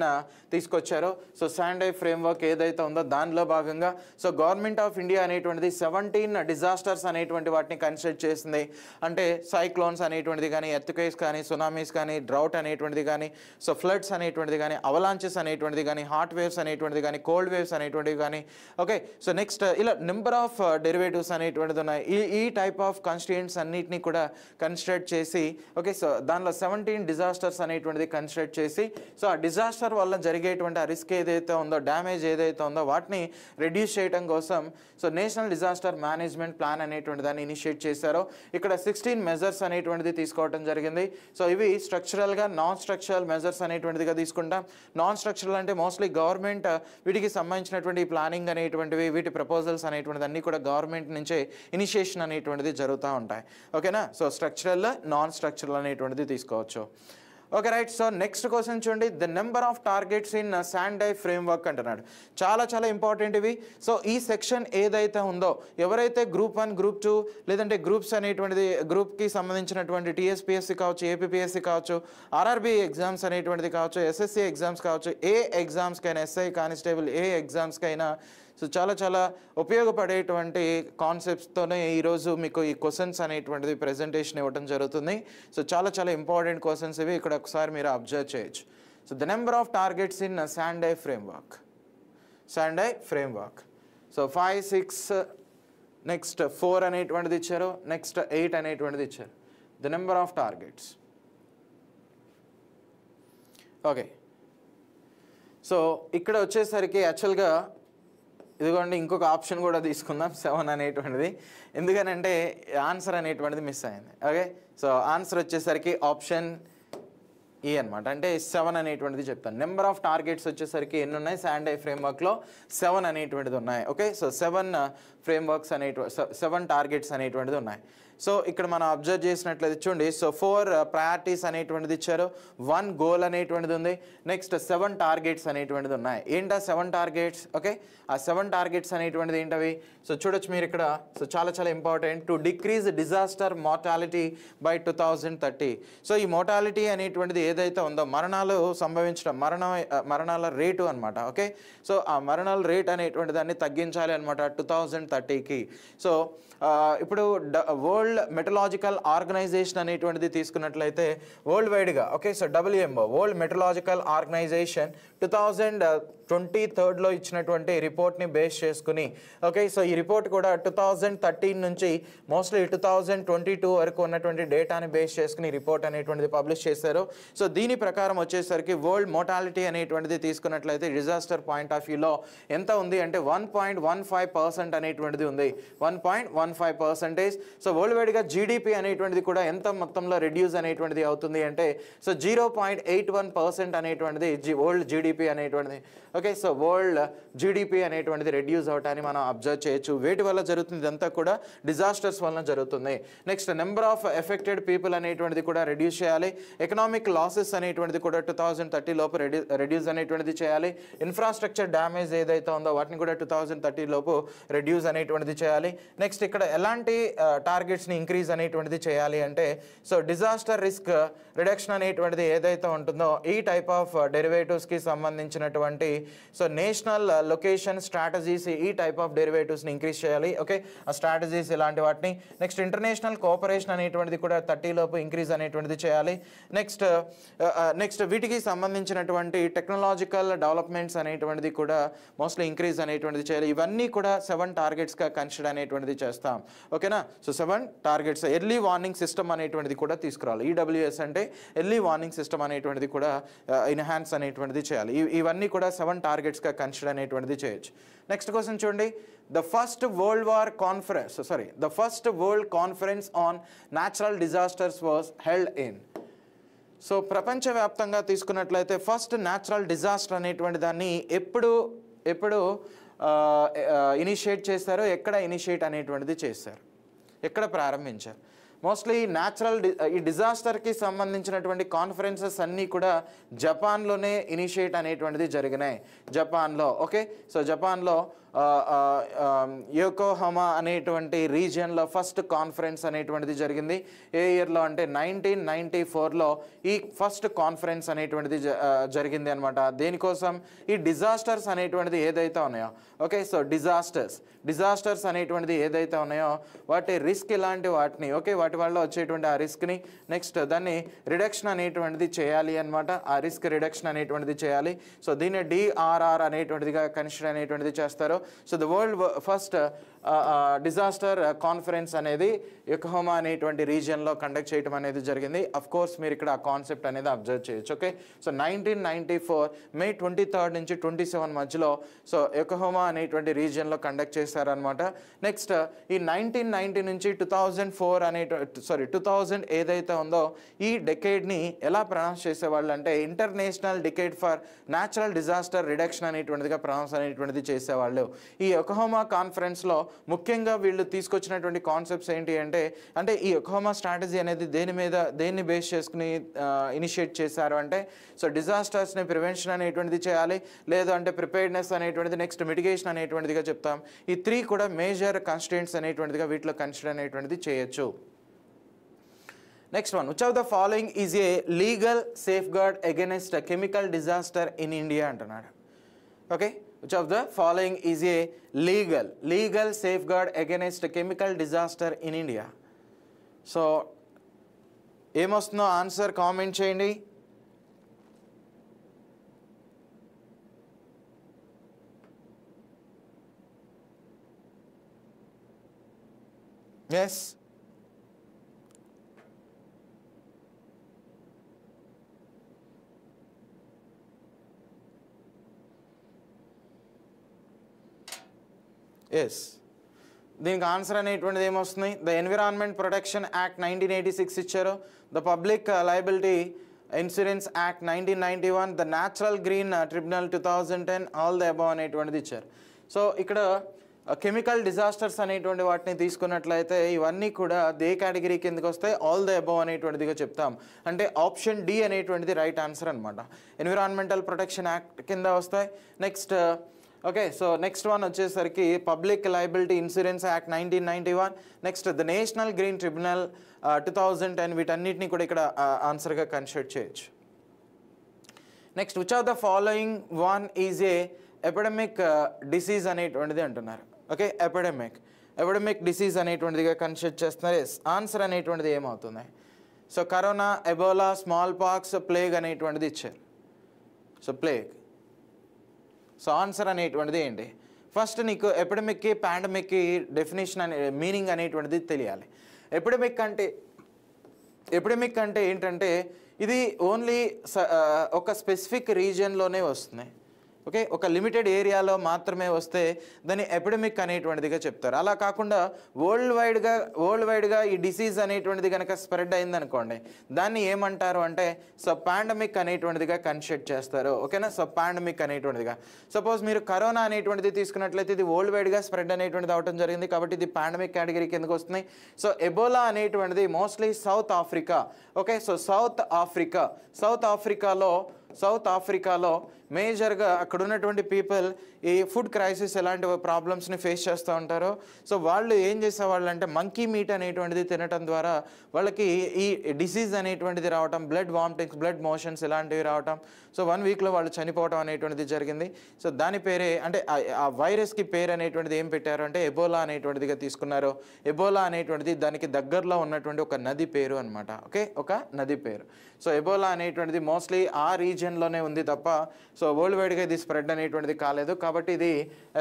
తీసుకొచ్చారు. సో శాండై ఫ్రేమ్వర్క్ ఏదైతే ఉందో దానిలో భాగంగా సో గవర్నమెంట్ ఆఫ్ ఇండియా అనేటువంటిది 17 డిజాస్టర్స్ అనేటువంటి వాటిని కన్సిడర్ చేసింది. అంటే సైక్లోన్స్ అనేటువంటిది కానీ, ఎర్త్క్వేక్స్ కానీ, సునామీస్ కానీ, డ్రౌట్ అనేటువంటిది కానీ, సో ఫ్లడ్స్ అనేటువంటిది కానీ, అవలాంచెస్ అనేటువంటిది కానీ, హాట్ వేవ్స్ అనేటువంటిది కానీ, కోల్డ్ వేవ్స్ అనేటువంటివి కానీ. ఓకే. సో నెక్స్ట్ ఇలా నెంబర్ ఆఫ్ డెరివేటివ్స్ అనేటువంటిది ఉన్నాయి. ఈ టైప్ ఆఫ్ కాన్స్టిట్యూయెంట్స్ అన్నిటిని కూడా కన్సిడర్ చేసి ఓకే సో దానిలో 17 డిజాస్టర్స్ అనేటువంటిది కన్సిడర్ చేసి సో ఆ డిజాస్టర్ వల్ల జరిగేటువంటి ఆ రిస్క్ ఏదైతే ఉందో, డ్యామేజ్ ఏదైతే ఉందో వాటిని రెడ్యూస్ చేయడం కోసం so national Disaster management plan అనేటువంటి దాన్ని ఇనిషియేట్ చేశారు. ఇక్కడ 16 మెజర్స్ అనేటువంటిది తీసుకోవడం జరిగింది. సో ఇవి స్ట్రక్చరల్గా నాన్ స్ట్రక్చరల్ మెజర్స్ అనేటువంటిదిగా తీసుకుంటాం. నాన్ స్ట్రక్చరల్ అంటే మోస్ట్లీ గవర్నమెంట్ వీటికి సంబంధించినటువంటి ప్లానింగ్ అనేటువంటివి, వీటి ప్రపోజల్స్ అనేటువంటిది అన్నీ కూడా గవర్నమెంట్ నుంచే ఇనిషియేషన్ అనేటువంటిది జరుగుతూ ఉంటాయి. ఓకేనా. సో స్ట్రక్చరల్, నాన్ స్ట్రక్చరల్ అనేటువంటిది తీసుకోవచ్చు. Okay right. So next question చూడండి, the number of targets in Sendai framework అంటున్నాడు. చాలా ఇంపార్టెంట్ ఇవి. సో ఈ సెక్షన్ ఏదైతే ఉందో ఎవరైతే గ్రూప్ 1, గ్రూప్ 2 లేదంటే గ్రూప్స్ అనేటువంటిది గ్రూప్కి సంబంధించినటువంటి టీఎస్పీఎస్సీ కావచ్చు, ఏపీపీఎస్సీ కావచ్చు, ఆర్ఆర్బీ ఎగ్జామ్స్ అనేటువంటిది కావచ్చు, ఎస్ఎస్సీ ఎగ్జామ్స్ కావచ్చు, ఏ ఎగ్జామ్స్కైనా, ఎస్ఐ కానిస్టేబుల్ ఏ ఎగ్జామ్స్కైనా సో చాలా ఉపయోగపడేటువంటి కాన్సెప్ట్స్తోనే ఈరోజు మీకు ఈ క్వశ్చన్స్ అనేటువంటిది ప్రెజెంటేషన్ ఇవ్వడం జరుగుతుంది. సో చాలా ఇంపార్టెంట్ క్వశ్చన్స్ ఇవి. ఇక్కడ ఒకసారి మీరు అబ్జర్వ్ చేయొచ్చు. So the number of targets in Sendai framework. So 5, 6 next 4 అనేటువంటిది ఇచ్చారు, నెక్స్ట్ 8 అనేటువంటిది ఇచ్చారు. The number of targets. Okay. So ఇక్కడ వచ్చేసరికి యాక్చువల్గా ఇదిగోండి ఇంకొక ఆప్షన్ కూడా తీసుకుందాం 7 అనేటువంటిది. ఎందుకనంటే ఆన్సర్ అనేటువంటిది మిస్ అయింది. ఓకే. సో ఆన్సర్ వచ్చేసరికి ఆప్షన్ ఈ అనమాట. అంటే 7 అనేటువంటిది చెప్తాను. నెంబర్ ఆఫ్ టార్గెట్స్ వచ్చేసరికి ఎన్ని ఉన్నాయి శాండై ఫ్రేమ్వర్క్లో? 7 అనేటువంటిది ఉన్నాయి. ఓకే. సో 7 టార్గెట్స్ అనేటువంటిది ఉన్నాయి. సో ఇక్కడ మనం అబ్జర్వ్ చేసినట్లయితే చూడండి. సో 4 ప్రయారిటీస్ అనేటువంటిది ఇచ్చారు, 1 గోల్ అనేటువంటిది ఉంది, నెక్స్ట్ 7 టార్గెట్స్ అనేటువంటిది ఉన్నాయి. ఏంటా 7 టార్గెట్స్? ఓకే. ఆ 7 టార్గెట్స్ అనేటువంటిది ఏంటవి? సో చూడొచ్చు మీరు ఇక్కడ. సో చాలా important. To decrease disaster mortality by 2030. So ఈ మోర్టాలిటీ అనేటువంటిది ఏదైతే ఉందో మరణాలు సంభవించడం, మరణాల రేటు అనమాట. ఓకే. సో ఆ మరణాల రేట్ అనేటువంటి దాన్ని తగ్గించాలి అనమాట 2030కి. సో ఇప్పుడు వరల్డ్ మెటలాజికల్ ఆర్గనైజేషన్ అనేటువంటిది తీసుకున్నట్లయితే వరల్డ్ వైడ్గా okay. So WMO World Meteorological Organization 2023లో ఇచ్చినటువంటి రిపోర్ట్ని బేస్ చేసుకుని ఓకే. సో ఈ రిపోర్ట్ కూడా 2013 నుంచి మోస్ట్లీ 2022 వరకు ఉన్నటువంటి డేటాని బేస్ చేసుకుని రిపోర్ట్ అనేటువంటిది పబ్లిష్ చేశారు. సో దీని ప్రకారం వచ్చేసరికి వరల్డ్ మోర్టాలిటీ అనేటువంటిది తీసుకున్నట్లయితే డిజాస్టర్ పాయింట్ ఆఫ్ వ్యూలో ఎంత ఉంది అంటే 1.15% అనేటువంటిది ఉంది. 1.15%. సో వరల్డ్ వైడ్గా జీడిపి అనేటువంటిది కూడా ఎంత మొత్తంలో రెడ్యూస్ అనేటువంటిది అవుతుంది అంటే సో 0.81% అనేటువంటిది వరల్డ్ జీడిపి అనేటువంటిది. ఓకే. సో వరల్డ్ జీడిపి అనేటువంటిది రెడ్యూస్ అవటాన్ని మనం అబ్జర్వ్ చేయొచ్చు. వేటి వల్ల జరుగుతుంది? ఇదంతా కూడా డిజాస్టర్స్ వలన జరుగుతుంది. Next number of affected people అనేటువంటిది కూడా రెడ్యూస్ చేయాలి. ఎకనామిక్ లాసెస్ అనేటువంటిది కూడా 2030 లోపు రెడ్యూస్ అనేటువంటిది చేయాలి. ఇన్ఫ్రాస్ట్రక్చర్ డ్యామేజ్ ఏదైతే ఉందో వాటిని కూడా 2030 లోపు రెడ్యూస్ అనేటువంటిది చేయాలి. నెక్స్ట్ ఇక్కడ ఎలాంటి టార్గెట్స్ని ఇంక్రీజ్ అనేటువంటిది చేయాలి అంటే సో డిజాస్టర్ రిస్క్ రిడక్షన్ అనేటువంటిది ఏదైతే ఉంటుందో ఈ టైప్ ఆఫ్ డెరివేటివ్స్కి సంబంధించినటువంటి సో నేషనల్ లొకేషన్ స్ట్రాటజీస్ ఈ టైప్ ఆఫ్ డెరివేటివ్స్ని ఇంక్రీజ్ చేయాలి. ఓకే. ఆ స్ట్రాటజీస్ ఇలాంటి వాటిని. నెక్స్ట్ ఇంటర్నేషనల్ కోఆపరేషన్ అనేటువంటిది కూడా 30 లోపు ఇంక్రీజ్ అనేటువంటిది చేయాలి. నెక్స్ట్ వీటికి సంబంధించినటువంటి టెక్నాలజికల్ డెవలప్మెంట్స్ అనేటువంటిది కూడా మోస్ట్లీ ఇంక్రీజ్ అనేటువంటిది చేయాలి. ఇవన్నీ కూడా 7 టార్గెట్స్గా కన్సిడర్ అనేటువంటిది చేస్తాం. ఓకేనా. So 7 targets. Early warning system అనేటువంటిది కూడా తీసుకురావాలి. EWS అంటే ఎర్లీ వార్నింగ్ సిస్టమ్ అనేటువంటిది కూడా ఎన్హాన్స్ అనేటువంటిది చేయాలి. ఇవన్నీ కూడా 7 టార్గెట్స్గా కన్సిడర్ అనేటువంటిది చేయొచ్చు. నెక్స్ట్ క్వశ్చన్ చూడండి. The first World Conference on Natural Disasters was held in. So ప్రపంచవ్యాప్తంగా తీసుకున్నట్లయితే ఫస్ట్ న్యాచురల్ డిజాస్టర్ అనేటువంటి దాన్ని ఎప్పుడు ఇనిషియేట్ చేశారు, ఎక్కడ ఇనిషియేట్ అనేటువంటిది చేశారు, ఎక్కడ ప్రారంభించారు? మోస్ట్లీ ఈ డిజాస్టర్కి సంబంధించినటువంటి కాన్ఫరెన్సెస్ అన్నీ కూడా జపాన్లోనే ఇనిషియేట్ అనేటువంటిది జరిగినాయి. జపాన్లో ఓకే. సో జపాన్లో యోకోహమా అనేటువంటి రీజియన్లో ఫస్ట్ కాన్ఫరెన్స్ అనేటువంటిది జరిగింది. ఏ ఇయర్లో అంటే 1994లో ఈ ఫస్ట్ కాన్ఫరెన్స్ అనేటువంటిది జరిగింది అనమాట. దేనికోసం? ఈ డిజాస్టర్స్ అనేటువంటిది ఏదైతే ఉన్నాయో, ఓకే, సో డిజాస్టర్స్ అనేటువంటిది ఏదైతే ఉన్నాయో వాటి రిస్క్ ఇలాంటి వాటిని, ఓకే, వాటి వల్ల వచ్చేటువంటి ఆ రిస్క్ని నెక్స్ట్ దాన్ని రిడక్షన్ అనేటువంటిది చేయాలి అనమాట. ఆ రిస్క్ రిడక్షన్ అనేటువంటిది చేయాలి. సో దీన్ని DRR అనేటువంటిదిగా కన్సిడర్ అనేటువంటిది చేస్తారు. So the world first disaster conference అనేది యోకోహమా అనేటువంటి రీజియన్లో కండక్ట్ చేయడం అనేది జరిగింది. అఫ్ కోర్స్ మీరు ఇక్కడ ఆ కాన్సెప్ట్ అనేది అబ్జర్వ్ చేయొచ్చు. ఓకే, సో 1994 మే 23 నుంచి 27 మధ్యలో సో యోకోహమా అనేటువంటి రీజియన్లో కండక్ట్ చేశారనమాట. నెక్స్ట్ ఈ 1990 నుంచి 2000 ఏదైతే ఉందో ఈ డెకేడ్ని ఎలా ప్రొనౌన్స్ చేసేవాళ్ళు అంటే International Decade for Natural Disaster Reduction అనేటువంటిదిగా ప్రొనౌన్స్ అనేటువంటిది చేసేవాళ్ళు. ఈ యోకోహమా కాన్ఫరెన్స్లో ముఖ్యంగా వీళ్ళు తీసుకొచ్చినటువంటి కాన్సెప్ట్స్ ఏంటి అంటే ఈ యోకోహమా స్ట్రాటజీ అనేది దేన్ని బేస్ చేసుకుని ఇనిషియేట్ చేశారు అంటే సో డిజాస్టర్స్ని ప్రివెన్షన్ అనేటువంటిది చేయాలి, లేదు అంటే ప్రిపేర్డ్నెస్ అనేటువంటిది, నెక్స్ట్ మిటిగేషన్ అనేటువంటిదిగా చెప్తాం. ఈ 3 కూడా మేజర్ కన్స్ట్రెయింట్స్ అనేటువంటిదిగా వీటిలో కన్సిడర్ అనేటువంటిది చేయొచ్చు. Next one, which of the following is a legal safeguard against chemical disaster in India అంటున్నాడు. Okay, which of the following is a legal safeguard against chemical disaster in India? So ఏమొస్తుందో ఆన్సర్ కామెంట్ చేయండి. ఎస్, దీనికి ఆన్సర్ అనేటువంటిది ఏమొస్తుంది? ద ఎన్విరాన్మెంట్ ప్రొటెక్షన్ యాక్ట్ 1986 ఇచ్చారు, the Public Liability Insurance Act 1991, the Natural Green Tribunal 2010, all the above అనేటువంటిది ఇచ్చారు. సో ఇక్కడ కెమికల్ డిజాస్టర్స్ అనేటువంటి వాటిని తీసుకున్నట్లయితే ఇవన్నీ కూడా దే కేటగిరీ కిందకి వస్తాయి, ఆల్ ద అబవ్ అనేటువంటిదిగా చెప్తాం. అంటే ఆప్షన్ డి అనేటువంటిది రైట్ ఆన్సర్ అనమాట. ఎన్విరాన్మెంటల్ ప్రొటెక్షన్ యాక్ట్ కింద వస్తాయి. Next okay, so next one వచ్చేసరికి Public Liability Insurance Act 1991, next the National Green Tribunal 2010, వీటన్నిటిని కూడా ఇక్కడ ఆన్సర్గా కన్సిడర్ చేయొచ్చు. Next, which of the following one is a epidemic disease అనేటువంటిది అంటున్నారు. ఓకే, ఎపిడమిక్ డిసీజ్ అనేటువంటిదిగా కన్సిడర్ చేస్తున్నారు. ఎస్, ఆన్సర్ అనేటువంటిది ఏమవుతుంది? So corona, Ebola, smallpox, plague అనేటువంటిది ఇచ్చారు. So plague. సో ఆన్సర్ అనేటువంటిది ఏంటి? ఫస్ట్ నీకు ఎపిడమిక్కి పాండమిక్కి డెఫినేషన్ మీనింగ్ అనేటువంటిది తెలియాలి. ఎపిడమిక్ అంటే ఏంటంటే ఇది ఓన్లీ ఒక స్పెసిఫిక్ రీజియన్లోనే వస్తుంది. ఓకే, ఒక లిమిటెడ్ ఏరియాలో మాత్రమే వస్తే దాన్ని ఎపిడమిక్ అనేటువంటిదిగా చెప్తారు. అలా కాకుండా వరల్డ్ వైడ్గా ఈ డిసీజ్ అనేటువంటిది కనుక స్ప్రెడ్ అయిందనుకోండి, దాన్ని ఏమంటారు అంటే సో పాండమిక్ అనేటువంటిదిగా కన్సిడర్ చేస్తారు. ఓకేనా, సో పాండమిక్ అనేటువంటిదిగా. సపోజ్ మీరు కరోనా అనేటువంటిది తీసుకున్నట్లయితే ఇది వరల్డ్ వైడ్గా స్ప్రెడ్ అనేటువంటిది అవడం జరిగింది కాబట్టి ఇది పాండమిక్ కేటగిరీ కిందకు వస్తుంది. సో ఎబోలా అనేటువంటిది mostly south Africa. Okay, so south ఆఫ్రికాలో మేజర్గా అక్కడ ఉన్నటువంటి పీపుల్ ఈ ఫుడ్ క్రైసిస్ ఎలాంటి ప్రాబ్లమ్స్ని ఫేస్ చేస్తూ ఉంటారో సో వాళ్ళు ఏం చేసేవాళ్ళు అంటే మంకీ మీట్ అనేటువంటిది తినటం ద్వారా వాళ్ళకి ఈ డిసీజ్ అనేటువంటిది రావటం, బ్లడ్ వామిటింగ్స్, బ్లడ్ మోషన్స్ ఇలాంటివి రావటం. సో 1 వీక్లో వాళ్ళు చనిపోవడం అనేటువంటిది జరిగింది. సో దాని పేరే అంటే ఆ వైరస్కి పేరు అనేటువంటిది ఏం పెట్టారు అంటే ఎబోలా అనేటువంటిదిగా తీసుకున్నారు. ఎబోలా అనేటువంటిది దానికి దగ్గరలో ఉన్నటువంటి ఒక నది పేరు అనమాట. ఓకే, ఒక నది పేరు. సో ఎబోలా అనేటువంటిది మోస్ట్లీ ఆ రీజియన్లోనే ఉంది తప్ప సో వరల్డ్ వైడ్గా ఇది స్ప్రెడ్ అనేటువంటిది కాలేదు కాబట్టి ఇది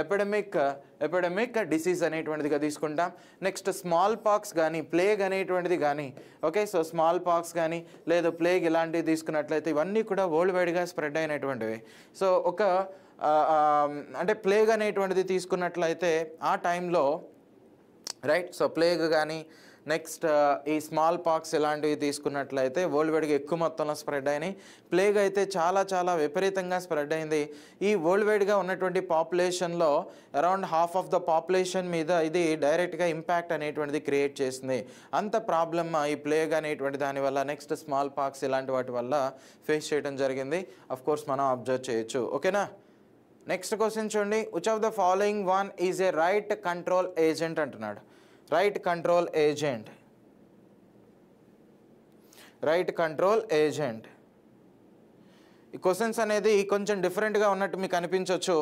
ఎపిడమిక్ డిసీజ్ అనేటువంటిదిగా తీసుకుంటాం. నెక్స్ట్ స్మాల్ పాక్స్ కానీ ప్లేగ్ అనేటువంటిది కానీ ఓకే, సో స్మాల్ పాక్స్ కానీ లేదు ప్లేగ్ ఇలాంటివి తీసుకున్నట్లయితే ఇవన్నీ కూడా వరల్డ్ వైడ్గా స్ప్రెడ్ అయినటువంటివి. సో ఒక అంటే ప్లేగ్ అనేటువంటిది తీసుకున్నట్లయితే ఆ టైంలో రైట్, సో ప్లేగ్ కానీ నెక్స్ట్ ఈ స్మాల్ పాక్స్ ఇలాంటివి తీసుకున్నట్లయితే వరల్డ్ వైడ్గా ఎక్కువ మొత్తంలో స్ప్రెడ్ అయినాయి. ప్లేగ్ అయితే చాలా విపరీతంగా స్ప్రెడ్ అయింది. ఈ వరల్డ్ వైడ్గా ఉన్నటువంటి పాపులేషన్లో around half of the population మీద ఇది డైరెక్ట్గా ఇంపాక్ట్ అనేటువంటిది క్రియేట్ చేసింది. అంత ప్రాబ్లమ్ ఈ ప్లేగ్ అనేటువంటి దానివల్ల నెక్స్ట్ స్మాల్ పాక్స్ ఇలాంటి వాటి వల్ల ఫేస్ చేయడం జరిగింది. అఫ్ కోర్స్ మనం అబ్జర్వ్ చేయొచ్చు. ఓకేనా, నెక్స్ట్ క్వశ్చన్ చూడండి, which of the following one is a riot control agent అంటున్నాడు. Riot control agent, riot control agent. ఈ క్వశ్చన్స్ అనేది కొంచెం డిఫరెంట్గా ఉన్నట్టు మీకు అనిపించవచ్చు,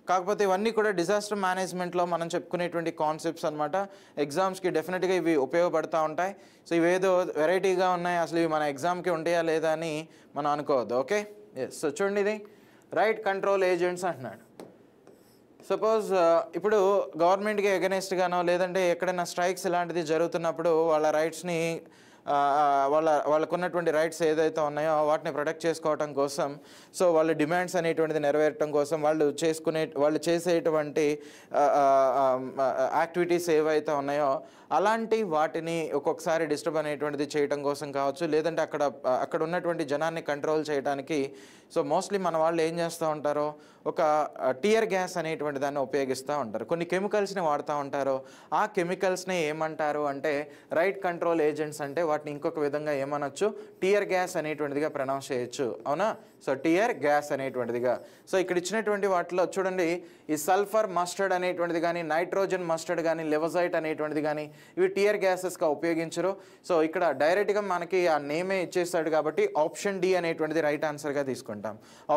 కాకపోతే ఇవన్నీ కూడా డిజాస్టర్ మేనేజ్మెంట్లో మనం చెప్పుకునేటువంటి కాన్సెప్ట్స్ అనమాట. ఎగ్జామ్స్కి డెఫినెట్గా ఇవి ఉపయోగపడుతూ ఉంటాయి. సో ఇవేదో వెరైటీగా ఉన్నాయి, అసలు ఇవి మన ఎగ్జామ్కి ఉంటాయా లేదా అని మనం అనుకోవద్దు. Okay, yes. సో చూడండి, ఇది రైట్ కంట్రోల్ ఏజెంట్స్ అంటున్నాడు. సపోజ్ ఇప్పుడు గవర్నమెంట్కి ఎగనెస్ట్గానో లేదంటే ఎక్కడైనా స్ట్రైక్స్ ఇలాంటిది జరుగుతున్నప్పుడు వాళ్ళ రైట్స్ని వాళ్ళకున్నటువంటి రైట్స్ ఏదైతే ఉన్నాయో వాటిని ప్రొటెక్ట్ చేసుకోవటం కోసం, సో వాళ్ళ డిమాండ్స్ అనేటువంటిది నెరవేరటం కోసం వాళ్ళు చేసేటువంటి యాక్టివిటీస్ ఏవైతే ఉన్నాయో అలాంటి వాటిని ఒక్కొక్కసారి డిస్టర్బ్ అనేటువంటిది చేయడం కోసం కావచ్చు, లేదంటే అక్కడ ఉన్నటువంటి జనాన్ని కంట్రోల్ చేయడానికి సో మోస్ట్లీ మన వాళ్ళు ఏం చేస్తూ ఉంటారో ఒక టియర్ గ్యాస్ అనేటువంటి దాన్ని ఉపయోగిస్తూ ఉంటారు. కొన్ని కెమికల్స్ని వాడుతూ ఉంటారు. ఆ కెమికల్స్ని ఏమంటారు అంటే రైట్ కంట్రోల్ ఏజెంట్స్ అంటే వాటిని ఇంకొక విధంగా ఏమనొచ్చు, టియర్ గ్యాస్ అనేటువంటిదిగా ప్రొనౌన్స్ చేయొచ్చు. అవునా? సో టియర్ గ్యాస్ అనేటువంటిదిగా. సో ఇక్కడ ఇచ్చినటువంటి వాటిలో చూడండి, ఈ సల్ఫర్ మస్టర్డ్ అనేటువంటిది కానీ, నైట్రోజన్ మస్టర్డ్ కానీ, లెవజైట్ అనేటువంటిది కానీ ఇవి టియర్ గ్యాసెస్గా ఉపయోగించరు. సో ఇక్కడ డైరెక్ట్గా మనకి ఆ నేమే ఇచ్చేస్తాడు కాబట్టి ఆప్షన్ డి అనేటువంటిది రైట్ ఆన్సర్గా తీసుకుంటాం.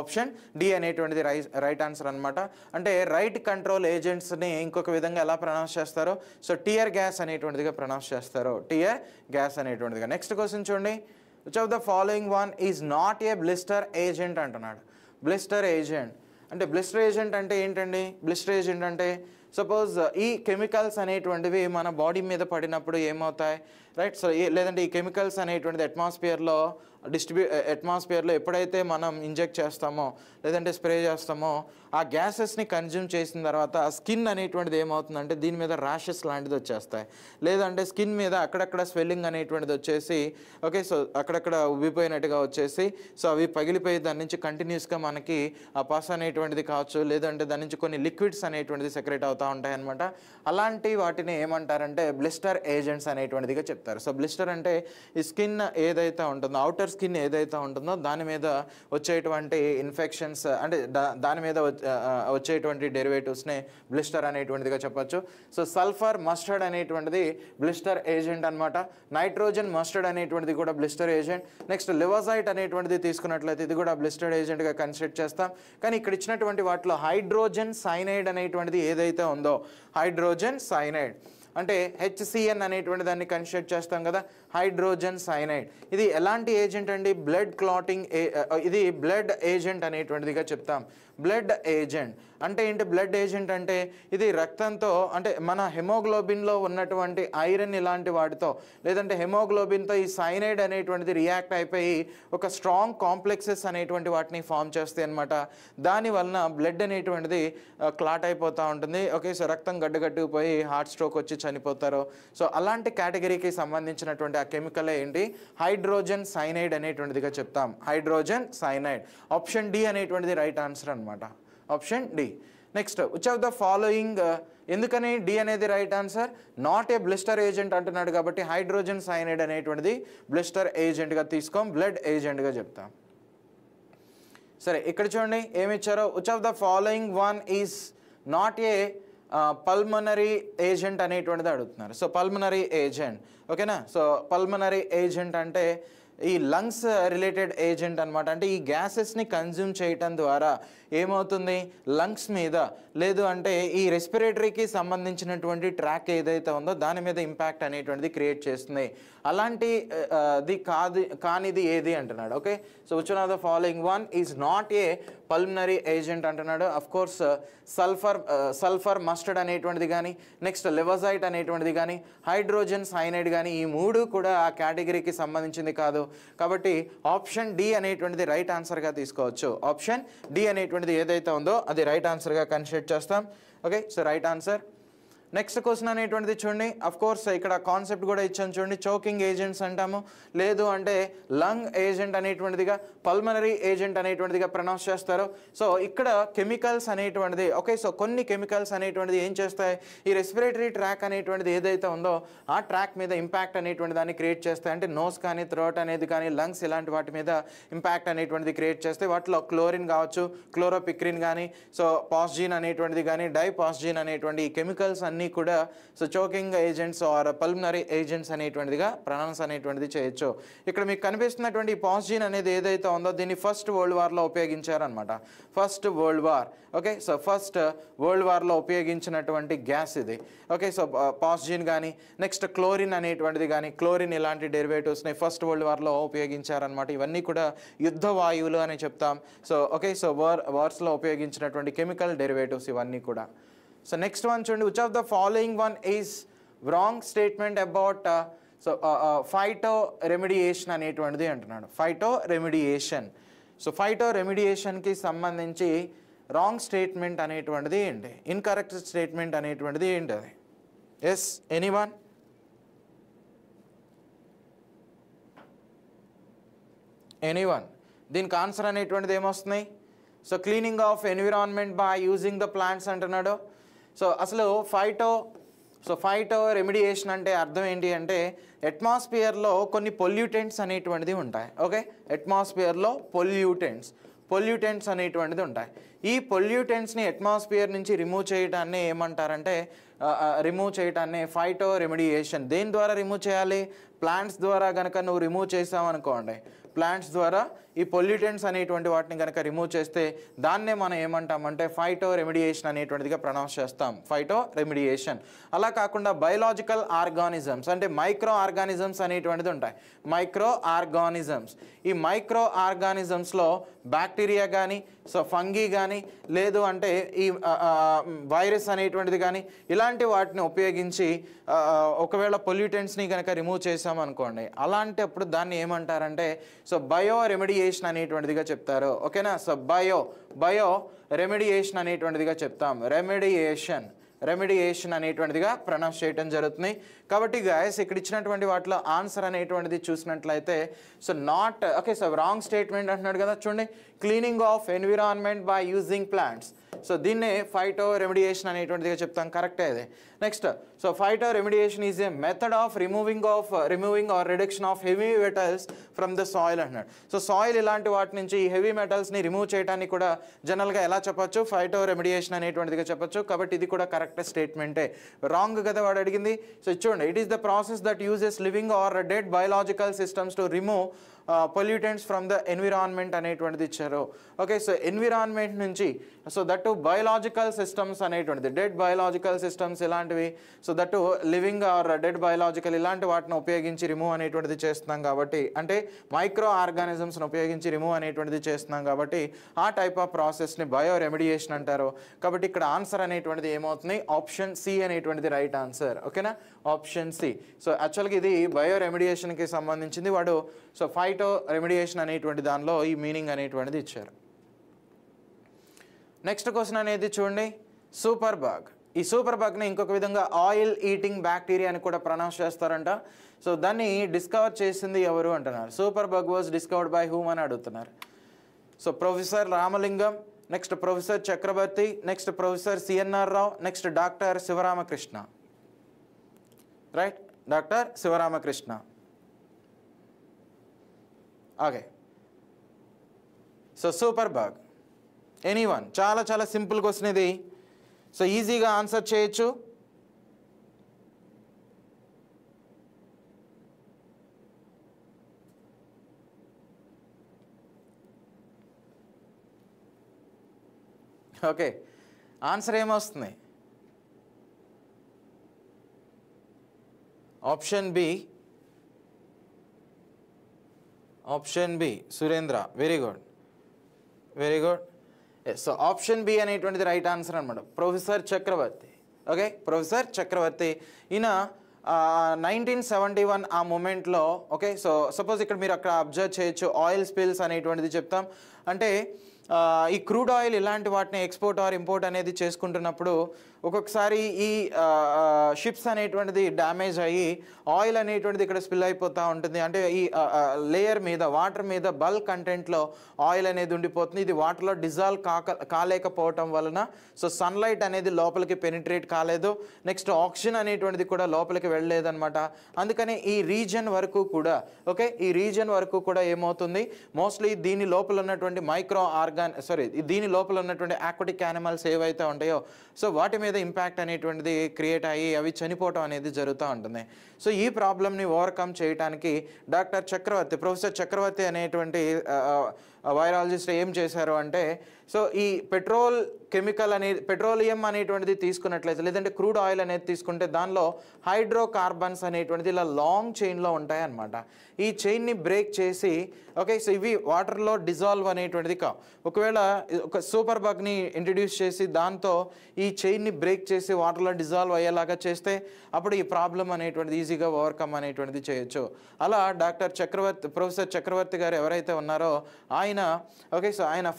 ఆప్షన్ డి అనేటువంటిది రైట్ ఆన్సర్ అనమాట. అంటే రైట్ కంట్రోల్ ఏజెంట్స్ని ఇంకొక విధంగా ఎలా ప్రొనౌన్స్ చేస్తారో సో టియర్ గ్యాస్ అనేటువంటిదిగా ప్రొనౌన్స్ చేస్తారో టియర్ గ్యాస్ అనేటువంటిదిగా. నెక్స్ట్ క్వశ్చన్ చూడండి, which of the following one is not a blister agent అంటున్నాడు. బ్లిస్టర్ ఏజెంట్ అంటే బ్లిస్టర్ ఏజెంట్ అంటే ఏంటండి? బ్లిస్టర్ ఏజెంట్ అంటే సపోజ్ ఈ కెమికల్స్ అనేటువంటివి మన బాడీ మీద పడినప్పుడు ఏమవుతాయి, రైట్? సో లేదంటే ఈ కెమికల్స్ అనేటువంటిది అట్మాస్ఫియర్లో ఎప్పుడైతే మనం ఇంజెక్ట్ చేస్తామో లేదంటే స్ప్రే చేస్తామో ఆ గ్యాసెస్ని కన్జ్యూమ్ చేసిన తర్వాత స్కిన్ అనేటువంటిది ఏమవుతుందంటే దీని మీద ర్యాషెస్ లాంటిది వచ్చేస్తాయి, లేదంటే స్కిన్ మీద అక్కడక్కడ స్వెల్లింగ్ అనేటువంటిది వచ్చేసి ఓకే, సో అక్కడక్కడ ఉబ్బిపోయినట్టుగా వచ్చేసి సో అవి పగిలిపోయి దాని నుంచి కంటిన్యూస్గా మనకి ఆ పస్ అనేటువంటిది కావచ్చు, లేదంటే దాని నుంచి కొన్ని లిక్విడ్స్ అనేటువంటిది సెక్రేట్ అవుతూ ఉంటాయి అనమాట. అలాంటి వాటిని ఏమంటారంటే బ్లిస్టర్ ఏజెంట్స్ అనేటువంటిదిగా చెప్తారు. సో బ్లిస్టర్ అంటే ఈ స్కిన్ ఏదైతే ఉంటుందో, అవుటర్ స్కిన్ ఏదైతే ఉంటుందో దాని మీద వచ్చేటువంటి ఇన్ఫెక్షన్స్ అంటే దాని మీద వచ్చేటువంటి డెరివేటివ్స్నే బ్లిస్టర్ అనేటువంటిదిగా చెప్పచ్చు. సో సల్ఫర్ మస్టర్డ్ అనేటువంటిది బ్లిస్టర్ ఏజెంట్ అనమాట. నైట్రోజన్ మస్టర్డ్ అనేటువంటిది కూడా బ్లిస్టర్ ఏజెంట్. నెక్స్ట్ లివజైట్ అనేటువంటిది తీసుకున్నట్లయితే ఇది కూడా బ్లిస్టర్డ్ ఏజెంట్గా కన్సిడర్ చేస్తాం. కానీ ఇక్కడ ఇచ్చినటువంటి వాటిలో హైడ్రోజన్ సైనైడ్ అనేటువంటిది ఏదైతే ఉందో, హైడ్రోజన్ సైనైడ్ అంటే HCN అనేటువంటి దాన్ని కన్సిడర్ చేస్తాం కదా, హైడ్రోజన్ సైనైడ్. ఇది ఎలాంటి ఏజెంట్ అండి? బ్లడ్ క్లాటింగ్, ఇది బ్లడ్ ఏజెంట్ అనేటువంటిదిగా చెప్తాం. బ్లడ్ ఏజెంట్ అంటే ఏంటి? బ్లడ్ ఏజెంట్ అంటే ఇది రక్తంతో అంటే మన హెమోగ్లోబిన్లో ఉన్నటువంటి ఐరన్ ఇలాంటి వాటితో లేదంటే హెమోగ్లోబిన్తో ఈ సైనైడ్ అనేటువంటిది రియాక్ట్ అయిపోయి ఒక స్ట్రాంగ్ కాంప్లెక్సెస్ అనేటువంటి వాటిని ఫామ్ చేస్తాయి అనమాట. దానివలన బ్లడ్ అనేటువంటిది క్లాట్ అయిపోతూ ఉంటుంది. ఓకే, సో రక్తం గడ్డగట్టుకుపోయి హార్ట్ స్ట్రోక్ వచ్చి చనిపోతారు. సో అలాంటి కేటగిరీకి సంబంధించినటువంటి ఆ కెమికల్ ఏంటి? హైడ్రోజన్ సైనైడ్ అనేటువంటిదిగా చెప్తాం. Hydrogen cyanide. ఆప్షన్ డి అనేటువంటిది రైట్ ఆన్సర్ అనమాట. Option D. Next, which of the following, ఎందుకని డి అనేది right answer? Not a blister agent అంటున్నాడు కాబట్టి హైడ్రోజన్ సైనైడ్ అనేటువంటిది బ్లిస్టర్ ఏజెంట్గా తీసుకోం, బ్లడ్ ఏజెంట్గా చెప్తాం. సరే, ఇక్కడ చూడండి ఏమి ఇచ్చారో. Which of the following one is not A pulmonary agent అనేటువంటిది అడుగుతున్నారు. సో పల్మనరీ ఏజెంట్, ఓకేనా? సో పల్మనరీ ఏజెంట్ అంటే ఈ లంగ్స్ రిలేటెడ్ ఏజెంట్ అనమాట. అంటే ఈ గ్యాసెస్ని కన్జ్యూమ్ చేయటం ద్వారా ఏమవుతుంది? లంగ్స్ మీద లేదు అంటే ఈ రెస్పిరేటరీకి సంబంధించినటువంటి ట్రాక్ ఏదైతే ఉందో దాని మీద ఇంపాక్ట్ అనేటువంటిది క్రియేట్ చేస్తుంది. అలాంటి కానిది ఏది అంటున్నాడు. Okay, so which one of the following one is not A pulmonary agent అంటున్నాడు. అఫ్ కోర్స్ సల్ఫర్ మస్టర్డ్ అనేటువంటిది కానీ, నెక్స్ట్ లెవజైట్ అనేటువంటిది కానీ, హైడ్రోజన్ సైనైడ్ కానీ ఈ మూడు కూడా ఆ కేటగిరీకి సంబంధించింది కాదు. కాబట్టి ఆప్షన్ డి అనేటువంటిది రైట్ ఆన్సర్గా తీసుకోవచ్చు. ఆప్షన్ డి అనేటువంటిది ఏదైతే ఉందో అది రైట్ ఆన్సర్గా కన్సిడర్ చేస్తాం. Okay, so right answer. Next question అనేటువంటిది చూడండి, అఫ్ కోర్స్ ఇక్కడ కాన్సెప్ట్ కూడా ఇచ్చాను చూడండి, చోకింగ్ ఏజెంట్స్ అంటాము, లేదు అంటే లంగ్ ఏజెంట్ అనేటువంటిదిగా, పల్మనరీ ఏజెంట్ అనేటువంటిదిగా ప్రొనౌన్స్ చేస్తారు. సో ఇక్కడ కెమికల్స్ అనేటువంటిది ఓకే. సో కొన్ని కెమికల్స్ అనేటువంటిది ఏం చేస్తాయి, ఈ రెస్పిరేటరీ ట్రాక్ అనేటువంటిది ఏదైతే ఉందో ఆ ట్రాక్ మీద ఇంపాక్ట్ అనేటువంటి దాన్ని క్రియేట్ చేస్తాయి. అంటే నోస్ కానీ థ్రోట్ అనేది కానీ లంగ్స్ ఇలాంటి వాటి మీద ఇంపాక్ట్ అనేటువంటిది క్రియేట్ చేస్తాయి. వాటిలో క్లోరిన్ కావచ్చు, క్లోరోపిక్రిన్ కానీ, సో పాస్జీన్ అనేటువంటిది కానీ, డైపాస్జీన్ అనేటువంటి ఈ కెమికల్స్ అన్నీ కూడా so choking agents or pulmonary agents అనేటువంటిదిగా ప్రొనౌన్స్ అనేటువంటిది చేయొచ్చు. ఇక్కడ మీకు కనిపిస్తున్నటువంటి ఈ పాస్జీన్ అనేది ఏదైతే ఉందో దీన్ని ఫస్ట్ వరల్డ్ వార్లో ఉపయోగించారనమాట. First world war okay. So first world వార్లో ఉపయోగించినటువంటి గ్యాస్ ఇది ఓకే. సో పాస్జీన్ కానీ, నెక్స్ట్ క్లోరిన్ అనేటువంటిది కానీ, క్లోరిన్ ఇలాంటి డెరివేటివ్స్ని ఫస్ట్ వరల్డ్ వార్లో ఉపయోగించారనమాట. ఇవన్నీ కూడా యుద్ధ వాయువులు అని చెప్తాం. So okay. సో వార్స్లో ఉపయోగించినటువంటి కెమికల్ డెరివేటివ్స్ ఇవన్నీ కూడా. సో నెక్స్ట్ వన్ చూడండి, which of the following one is wrong statement about so phytoremediation అనేటువంటిది అంటున్నాడు. Phytoremediation. సో ఫైటో రెమిడియేషన్కి సంబంధించి రాంగ్ స్టేట్మెంట్ అనేటువంటిది ఏంటి, ఇన్కరెక్ట్ స్టేట్మెంట్ అనేటువంటిది ఏంటి అది? Yes anyone? ఎనీవన్? దీనికి ఆన్సర్ అనేటువంటిది ఏమొస్తున్నాయి? So cleaning of environment by using the plants అంటున్నాడు. సో అసలు ఫైటో రెమిడియేషన్ అంటే అర్థం ఏంటి అంటే అట్మాస్ఫియర్లో కొన్ని పొల్యూటెంట్స్ అనేటువంటిది ఉంటాయి ఓకే. అట్మాస్ఫియర్లో పొల్యూటెంట్స్ అనేటువంటిది ఉంటాయి. ఈ పొల్యూటెంట్స్ని అట్మాస్ఫియర్ నుంచి రిమూవ్ చేయడాన్ని ఏమంటారంటే ఫైటో రెమిడియేషన్. దేని ద్వారా రిమూవ్ చేయాలి? ప్లాంట్స్ ద్వారా కనుక నువ్వు రిమూవ్ చేసావనుకోండి, ప్లాంట్స్ ద్వారా ఈ పొల్యూటెంట్స్ అనేటువంటి వాటిని కనుక రిమూవ్ చేస్తే దాన్నే మనం ఏమంటామంటే ఫైటో రెమిడియేషన్ అనేటువంటిదిగా ప్రొనౌన్స్ చేస్తాం, ఫైటో రెమిడియేషన్. అలా కాకుండా బయలాజికల్ ఆర్గానిజమ్స్ అంటే మైక్రో ఆర్గానిజమ్స్ అనేటువంటిది ఉంటాయి. మైక్రో ఆర్గానిజమ్స్, ఈ మైక్రో ఆర్గానిజమ్స్లో బ్యాక్టీరియా కానీ, సో ఫంగీ కానీ, లేదు అంటే ఈ వైరస్ అనేటువంటిది కానీ ఇలాంటి వాటిని ఉపయోగించి ఒకవేళ పొల్యూటెంట్స్ని కనుక రిమూవ్ చేసామనుకోండి, అలాంటప్పుడు దాన్ని ఏమంటారంటే సో బయో రెమిడియేషన్ అనేటువంటిదిగా చెప్తారు ఓకేనా. సో బయో రెమిడియేషన్ అనేటువంటిదిగా చెప్తాం. రెమిడియేషన్ అనేటువంటిదిగా ప్రొనౌన్స్ చేయడం జరుగుతుంది. కాబట్టి గైస్ ఇక్కడ ఇచ్చినటువంటి వాటిలో ఆన్సర్ అనేటువంటిది చూసినట్లయితే so not okay. So wrong statement అంటున్నాడు కదా చూడండి, cleaning of environment by using plants. So దీన్నే ఫైటో రెమిడియేషన్ అనేటువంటిదిగా చెప్తాం, కరెక్టే అది. Next so phytoremediation is a method of removing or reduction of heavy metals from the soil అంటున్నాడు. సో సాయిల్ ఇలాంటి వాటి నుంచి హెవీ మెటల్స్ని రిమూవ్ చేయడానికి కూడా జనరల్గా ఎలా చెప్పొచ్చు, ఫైటో రెమిడియేషన్ అనేటువంటిదిగా చెప్పొచ్చు. కాబట్టి ఇది కూడా కరెక్ట్ స్టేట్మెంటే. రాంగ్ కదా వాడు అడిగింది. సో చూడండి, it is the process that uses living or dead biological systems to remove pollutants from the environment అనేటువంటిది ఇచ్చారు ఓకే. సో ఎన్విరాన్మెంట్ నుంచి సో దట్టు బయలాజికల్ సిస్టమ్స్ అనేటువంటిది, డెడ్ బయలాజికల్ సిస్టమ్స్ ఇలాంటివి, so that living or dead biological ఇలాంటి వాటిని ఉపయోగించి రిమూవ్ అనేటువంటిది చేస్తున్నాం కాబట్టి, అంటే మైక్రో ఆర్గానిజమ్స్ని ఉపయోగించి రిమూవ్ అనేటువంటిది చేస్తున్నాం కాబట్టి ఆ టైప్ ఆఫ్ ప్రాసెస్ని బయో రెమిడియేషన్ అంటారు. కాబట్టి ఇక్కడ ఆన్సర్ అనేటువంటిది ఏమవుతుంది, ఆప్షన్ సి అనేటువంటిది రైట్ ఆన్సర్ ఓకేనా, ఆప్షన్ సి. సో యాక్చువల్గా ఇది బయో రెమిడియేషన్కి సంబంధించింది. వాడు సో ఫైటో రెమిడియేషన్ అనేటువంటి దానిలో ఈ మీనింగ్ అనేటువంటిది ఇచ్చారు. నెక్స్ట్ క్వశ్చన్ అనేది చూడండి, సూపర్ బగ్. ఈ సూపర్ బగ్ని ఇంకొక విధంగా ఆయిల్ ఈటింగ్ బ్యాక్టీరియా అని కూడా ప్రొనౌన్స్ చేస్తారంట. సో దాన్ని డిస్కవర్ చేసింది ఎవరు అంటున్నారు. Superbug was discovered by whom అని అడుగుతున్నారు. So professor Ramalingam, next professor Chakravarthy, next professor CNR Rao, next doctor Sivaramakrishna. Right, doctor Sivaramakrishna. Okay. So superbug, anyone? చాలా చాలా సింపుల్ క్వశ్చన్ ఇది. సో ఈజీగా ఆన్సర్ చేయొచ్చు. ఓకే, ఆన్సర్ ఏమొస్తుంది? Option B, Surendra. Very good. So option B అనేటువంటిది రైట్ ఆన్సర్ అనమాట, professor Chakravarthy. Okay, professor Chakravarthy. ఈయన 1971 ఆ మూమెంట్లో ఓకే. సో సపోజ్ ఇక్కడ మీరు అక్కడ అబ్జర్వ్ చేయొచ్చు, ఆయిల్ స్పిల్స్ అనేటువంటిది చెప్తాం. అంటే ఈ క్రూడ్ ఆయిల్ ఇలాంటి వాటిని ఎక్స్పోర్ట్ ఆర్ ఇంపోర్ట్ అనేది చేసుకుంటున్నప్పుడు ఒక్కొక్కసారి ఈ షిప్స్ అనేటువంటిది డ్యామేజ్ అయ్యి ఆయిల్ అనేటువంటిది ఇక్కడ స్పిల్ అయిపోతూ ఉంటుంది. అంటే ఈ లేయర్ మీద వాటర్ మీద బల్క్ కంటెంట్లో ఆయిల్ అనేది ఉండిపోతుంది. ఇది వాటర్లో డిజాల్వ్ కాలేకపోవటం వలన సో సన్లైట్ అనేది లోపలికి పెనిట్రేట్ కాలేదు, నెక్స్ట్ ఆక్సిజన్ అనేటువంటిది కూడా లోపలికి వెళ్ళలేదన్నమాట. అందుకని ఈ రీజన్ వరకు కూడా ఓకే ఈ రీజన్ వరకు కూడా ఏమవుతుంది, మోస్ట్లీ దీని లోపల ఉన్నటువంటి దీని లోపల ఉన్నటువంటి ఆక్వాటిక్ యానిమల్స్ ఏవైతే ఉంటాయో సో వాటి మీద ఇంపాక్ట్ అనేటువంటిది క్రియేట్ అయ్యి అవి చనిపోవటం అనేది జరుగుతూ ఉంటుంది. సో ఈ ప్రాబ్లమ్ని ఓవర్కమ్ చేయడానికి ప్రొఫెసర్ చక్రవర్తి అనేటువంటి వైరాలజిస్ట్ ఏం చేశారు అంటే సో ఈ పెట్రోలియం అనేటువంటిది తీసుకున్నట్లయితే లేదంటే క్రూడ్ ఆయిల్ అనేది తీసుకుంటే దానిలో హైడ్రోకార్బన్స్ అనేటువంటిది ఇలా లాంగ్ చైన్లో ఉంటాయన్నమాట. ఈ చైన్ని బ్రేక్ చేసి ఓకే సో ఇవి వాటర్లో డిజాల్వ్ అనేటువంటిది ఒకవేళ ఒక సూపర్ బగ్ని ఇంట్రడ్యూస్ చేసి దాంతో ఈ చైన్ని బ్రేక్ చేసి వాటర్లో డిజాల్వ్ అయ్యేలాగా చేస్తే అప్పుడు ఈ ప్రాబ్లం అనేటువంటిది ఈజీగా ఓవర్కమ్ అనేటువంటిది చేయొచ్చు. అలా ప్రొఫెసర్ చక్రవర్తి గారు ఎవరైతే ఉన్నారో ఆయన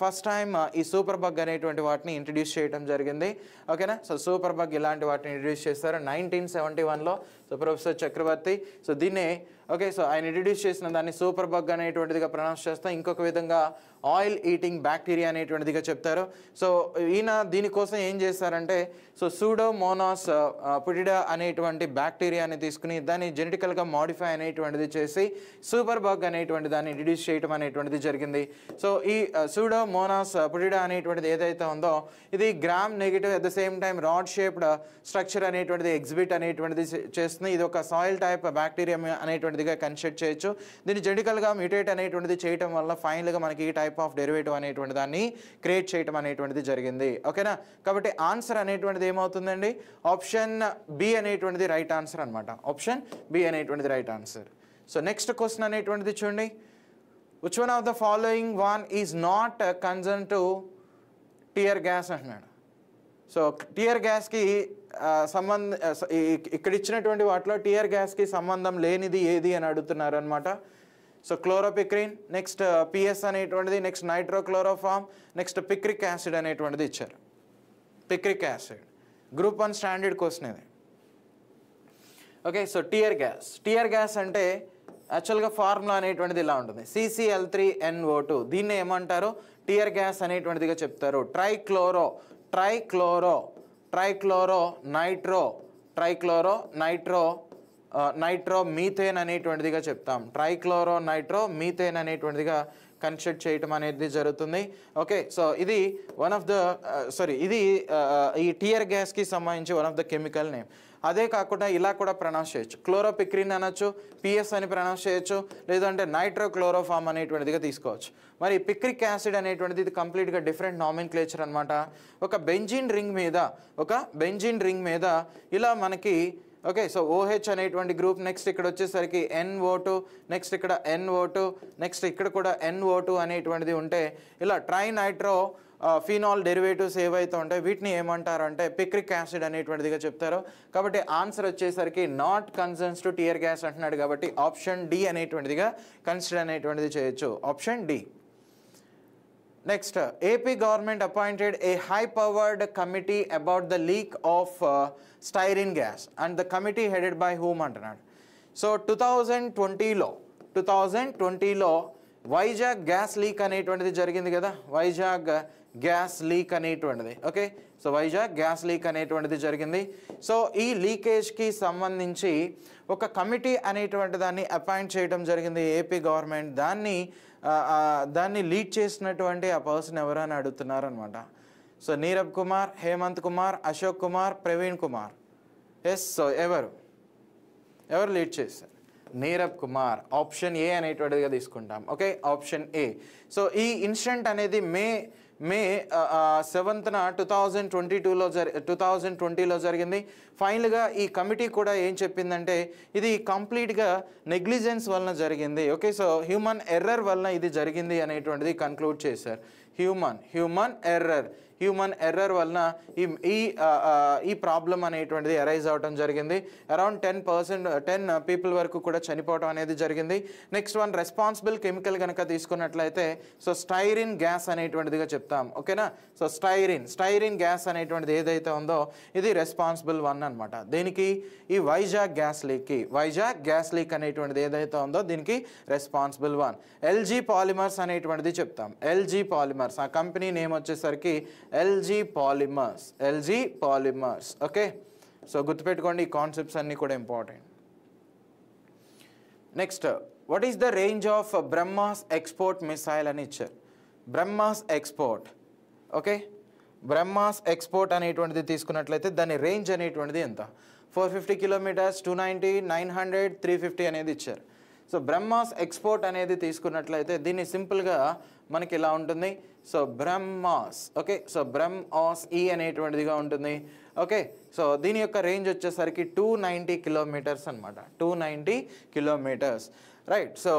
ఫస్ట్ టైం ఈ సూపర్ బగ్ అనేటువంటి వాటిని ఇంట్రడ్యూస్ చేయడం జరిగింది. ఓకేనా. సో సూపర్ బగ్ ఇలాంటి వాటిని ఇంట్రడ్యూస్ చేస్తారు 1971లో. సో ప్రొఫెసర్ చక్రవర్తి సో దీన్నే సో ఆయన ఇంట్రడ్యూస్ చేసిన దాన్ని సూపర్ బగ్ అనేటువంటిదిగా ప్రొనౌన్స్ చేస్తాం. ఇంకొక విధంగా ఆయిల్ ఈటింగ్ బ్యాక్టీరియా అనేటువంటిదిగా చెప్తారు. సో ఈయన దీనికోసం ఏం చేస్తారంటే సో సూడోమోనాస్ పుటిడా అనేటువంటి బ్యాక్టీరియాని తీసుకుని దాన్ని జెనెటికల్గా మాడిఫై అనేటువంటిది చేసి సూపర్ బగ్ అనేటువంటి దాన్ని ఇంట్రడ్యూస్ చేయడం అనేటువంటిది జరిగింది. సో ఈ సూడోమోనాస్ పుటిడా అనేటువంటిది ఏదైతే ఉందో ఇది gram negative at the same time rod shaped structure అనేటువంటిది ఎగ్జిబిట్ అనేటువంటిది చేస్తుంది. ఇది ఒక సాయిల్ టైప్ బ్యాక్టీరియా అనేటువంటిదిగా కన్సిడర్ చేయొచ్చు. దీన్ని జెనెటికల్గా మ్యూటేట్ అనేటువంటిది చేయడం వల్ల ఫైనల్గా మనకి ఈ టైప్ ఆఫ్ డెరివేటివ్ అనేటువంటి దాన్ని క్రియేట్ చేయడం అనేటువంటిది జరిగింది. ఓకేనా. కాబట్టి ఆన్సర్ అనేటువంటిది ఏమవుతుందండి, ఆప్షన్ బి అనేటువంటిది రైట్ ఆన్సర్ అనమాట. ఆప్షన్ బి అనేటువంటిది right answer. So next question అనేటువంటిది చూడండి, which one of the following one is not concern to tear gas అంటున్నాడు. సో టియర్ గ్యాస్కి ఇక్కడ ఇచ్చినటువంటి వాటిలో టియర్ గ్యాస్కి సంబంధం లేనిది ఏది అని అడుగుతున్నారు అనమాట. సో క్లోరోపిక్రిన్, నెక్స్ట్ పిఎస్ అనేటువంటిది, నెక్స్ట్ నైట్రోక్లోరోఫామ్, నెక్స్ట్ పిక్రిక్ యాసిడ్ అనేటువంటిది ఇచ్చారు. Picric acid group 1 standard question ఇది. ఓకే. సో టియర్ గ్యాస్ అంటే యాక్చువల్గా ఫార్ములా అనేటువంటిది ఇలా ఉంటుంది, CCl3NO2. దీన్ని ఏమంటారు, టియర్ గ్యాస్ అనేటువంటిదిగా చెప్తారు. నైట్రో మీథేన్ అనేటువంటిదిగా చెప్తాం. నైట్రో మీథేన్ అనేటువంటిదిగా కన్సిడర్ చేయటం అనేది జరుగుతుంది. ఓకే. సో ఇది ఇది ఈ టియర్ గ్యాస్కి సంబంధించి one of the chemical name. అదే కాకుండా ఇలా కూడా ప్రొనౌన్స్ చేయొచ్చు, క్లోరోపిక్రిన్ అనొచ్చు, పిఎస్ అని ప్రొనౌన్స్ చేయొచ్చు, లేదంటే నైట్రోక్లోరోఫామ్ అనేటువంటిదిగా తీసుకోవచ్చు. మరి పిక్రిక్ యాసిడ్ అనేటువంటిది ఇది కంప్లీట్గా డిఫరెంట్ నామిన్క్లేచర్ అనమాట. ఒక బెంజీన్ రింగ్ మీద ఇలా మనకి ఓకే. సో OH అనేటువంటి గ్రూప్, నెక్స్ట్ ఇక్కడ వచ్చేసరికి NO2, నెక్స్ట్ ఇక్కడ NO2, నెక్స్ట్ ఇక్కడ కూడా NO2 అనేటువంటిది ఉంటే ఇలా ట్రైనైట్రో ఫినాల్ డెరివేటివ్స్ ఏవైతే ఉంటాయో వీటిని ఏమంటారు అంటే పిక్రిక్ యాసిడ్ అనేటువంటిదిగా చెప్తారు. కాబట్టి ఆన్సర్ వచ్చేసరికి not concerns to tear gas అంటున్నాడు. కాబట్టి ఆప్షన్ డి అనేటువంటిదిగా కన్సిడర్ అనేటువంటిది చేయొచ్చు. Option D. Next, AP government appointed a high-powered committee about the leak of styrene gas and the committee headed by whom అంటున్నాడు. సో 2020లో వైజాగ్ గ్యాస్ లీక్ అనేటువంటిది జరిగింది కదా, వైజాగ్ గ్యాస్ లీక్ అనేటువంటిది. Okay. So Vizag gas leak అనేటువంటిది జరిగింది. సో ఈ లీకేజ్కి సంబంధించి ఒక కమిటీ అనేటువంటి దాన్ని అపాయింట్ చేయడం జరిగింది ఏపీ గవర్నమెంట్. దాన్ని లీడ్ చేసినటువంటి ఆ పర్సన్ ఎవరు అని అడుగుతున్నారు అనమాట. సో నీరబ్ కుమార్, హేమంత్ కుమార్, అశోక్ కుమార్, ప్రవీణ్ కుమార్. సో ఎవరు లీడ్ చేస్తారు? నీరబ్ కుమార్. ఆప్షన్ ఏ అనేటువంటిదిగా తీసుకుంటాం. ఓకే. Option A. సో ఈ ఇన్సిడెంట్ అనేది మే 7th 2020లో జరిగింది. ఫైనల్గా ఈ కమిటీ కూడా ఏం చెప్పిందంటే ఇది కంప్లీట్గా నెగ్లిజెన్స్ వలన జరిగింది. ఓకే. సో హ్యూమన్ ఎర్రర్ వలన ఇది జరిగింది అనేటువంటిది కన్క్లూడ్ చేశారు. హ్యూమన్ ఎర్రర్ వలన ఈ ప్రాబ్లం అనేటువంటిది అరైజ్ అవడం జరిగింది. అరౌండ్ 10 పీపుల్ వరకు కూడా చనిపోవడం అనేది జరిగింది. నెక్స్ట్ వన్ రెస్పాన్సిబుల్ కెమికల్ కనుక తీసుకున్నట్లయితే సో స్టైరిన్ గ్యాస్ అనేటువంటిదిగా చెప్తాం. ఓకేనా. సో స్టైరిన్ గ్యాస్ అనేటువంటిది ఏదైతే ఉందో ఇది రెస్పాన్సిబుల్ వన్ అనమాట. దీనికి ఈ వైజాగ్ గ్యాస్ లీక్ అనేటువంటిది ఏదైతే ఉందో దీనికి రెస్పాన్సిబుల్ వన్. ఎల్జీ పాలిమర్స్ అనేటువంటిది చెప్తాం. ఎల్జీ పాలిమర్స్ ఆ కంపెనీ నేమ్ వచ్చేసరికి ఎల్జీ పాలిమర్స్. ఓకే. సో గుర్తుపెట్టుకోండి, ఈ కాన్సెప్ట్స్ అన్నీ కూడా important. Next, what is the range of Brahma's export missile అని ఇచ్చారు. Brahma's export. Okay. Brahma's export అనేటువంటిది తీసుకున్నట్లయితే దాని రేంజ్ అనేటువంటిది ఎంత? 450 కిలోమీటర్స్, 290, 900, 350 అనేది ఇచ్చారు. సో బ్రహ్మాస్ ఎక్స్పోర్ట్ అనేది తీసుకున్నట్లయితే దీన్ని సింపుల్గా మనకి ఇలా ఉంటుంది. So BrahMos. Okay. So BrahMos అనేటువంటిదిగా ఉంటుంది. ఓకే. సో దీని యొక్క రేంజ్ వచ్చేసరికి 290 కిలోమీటర్స్ అనమాట. 290 కిలోమీటర్స్. రైట్. సో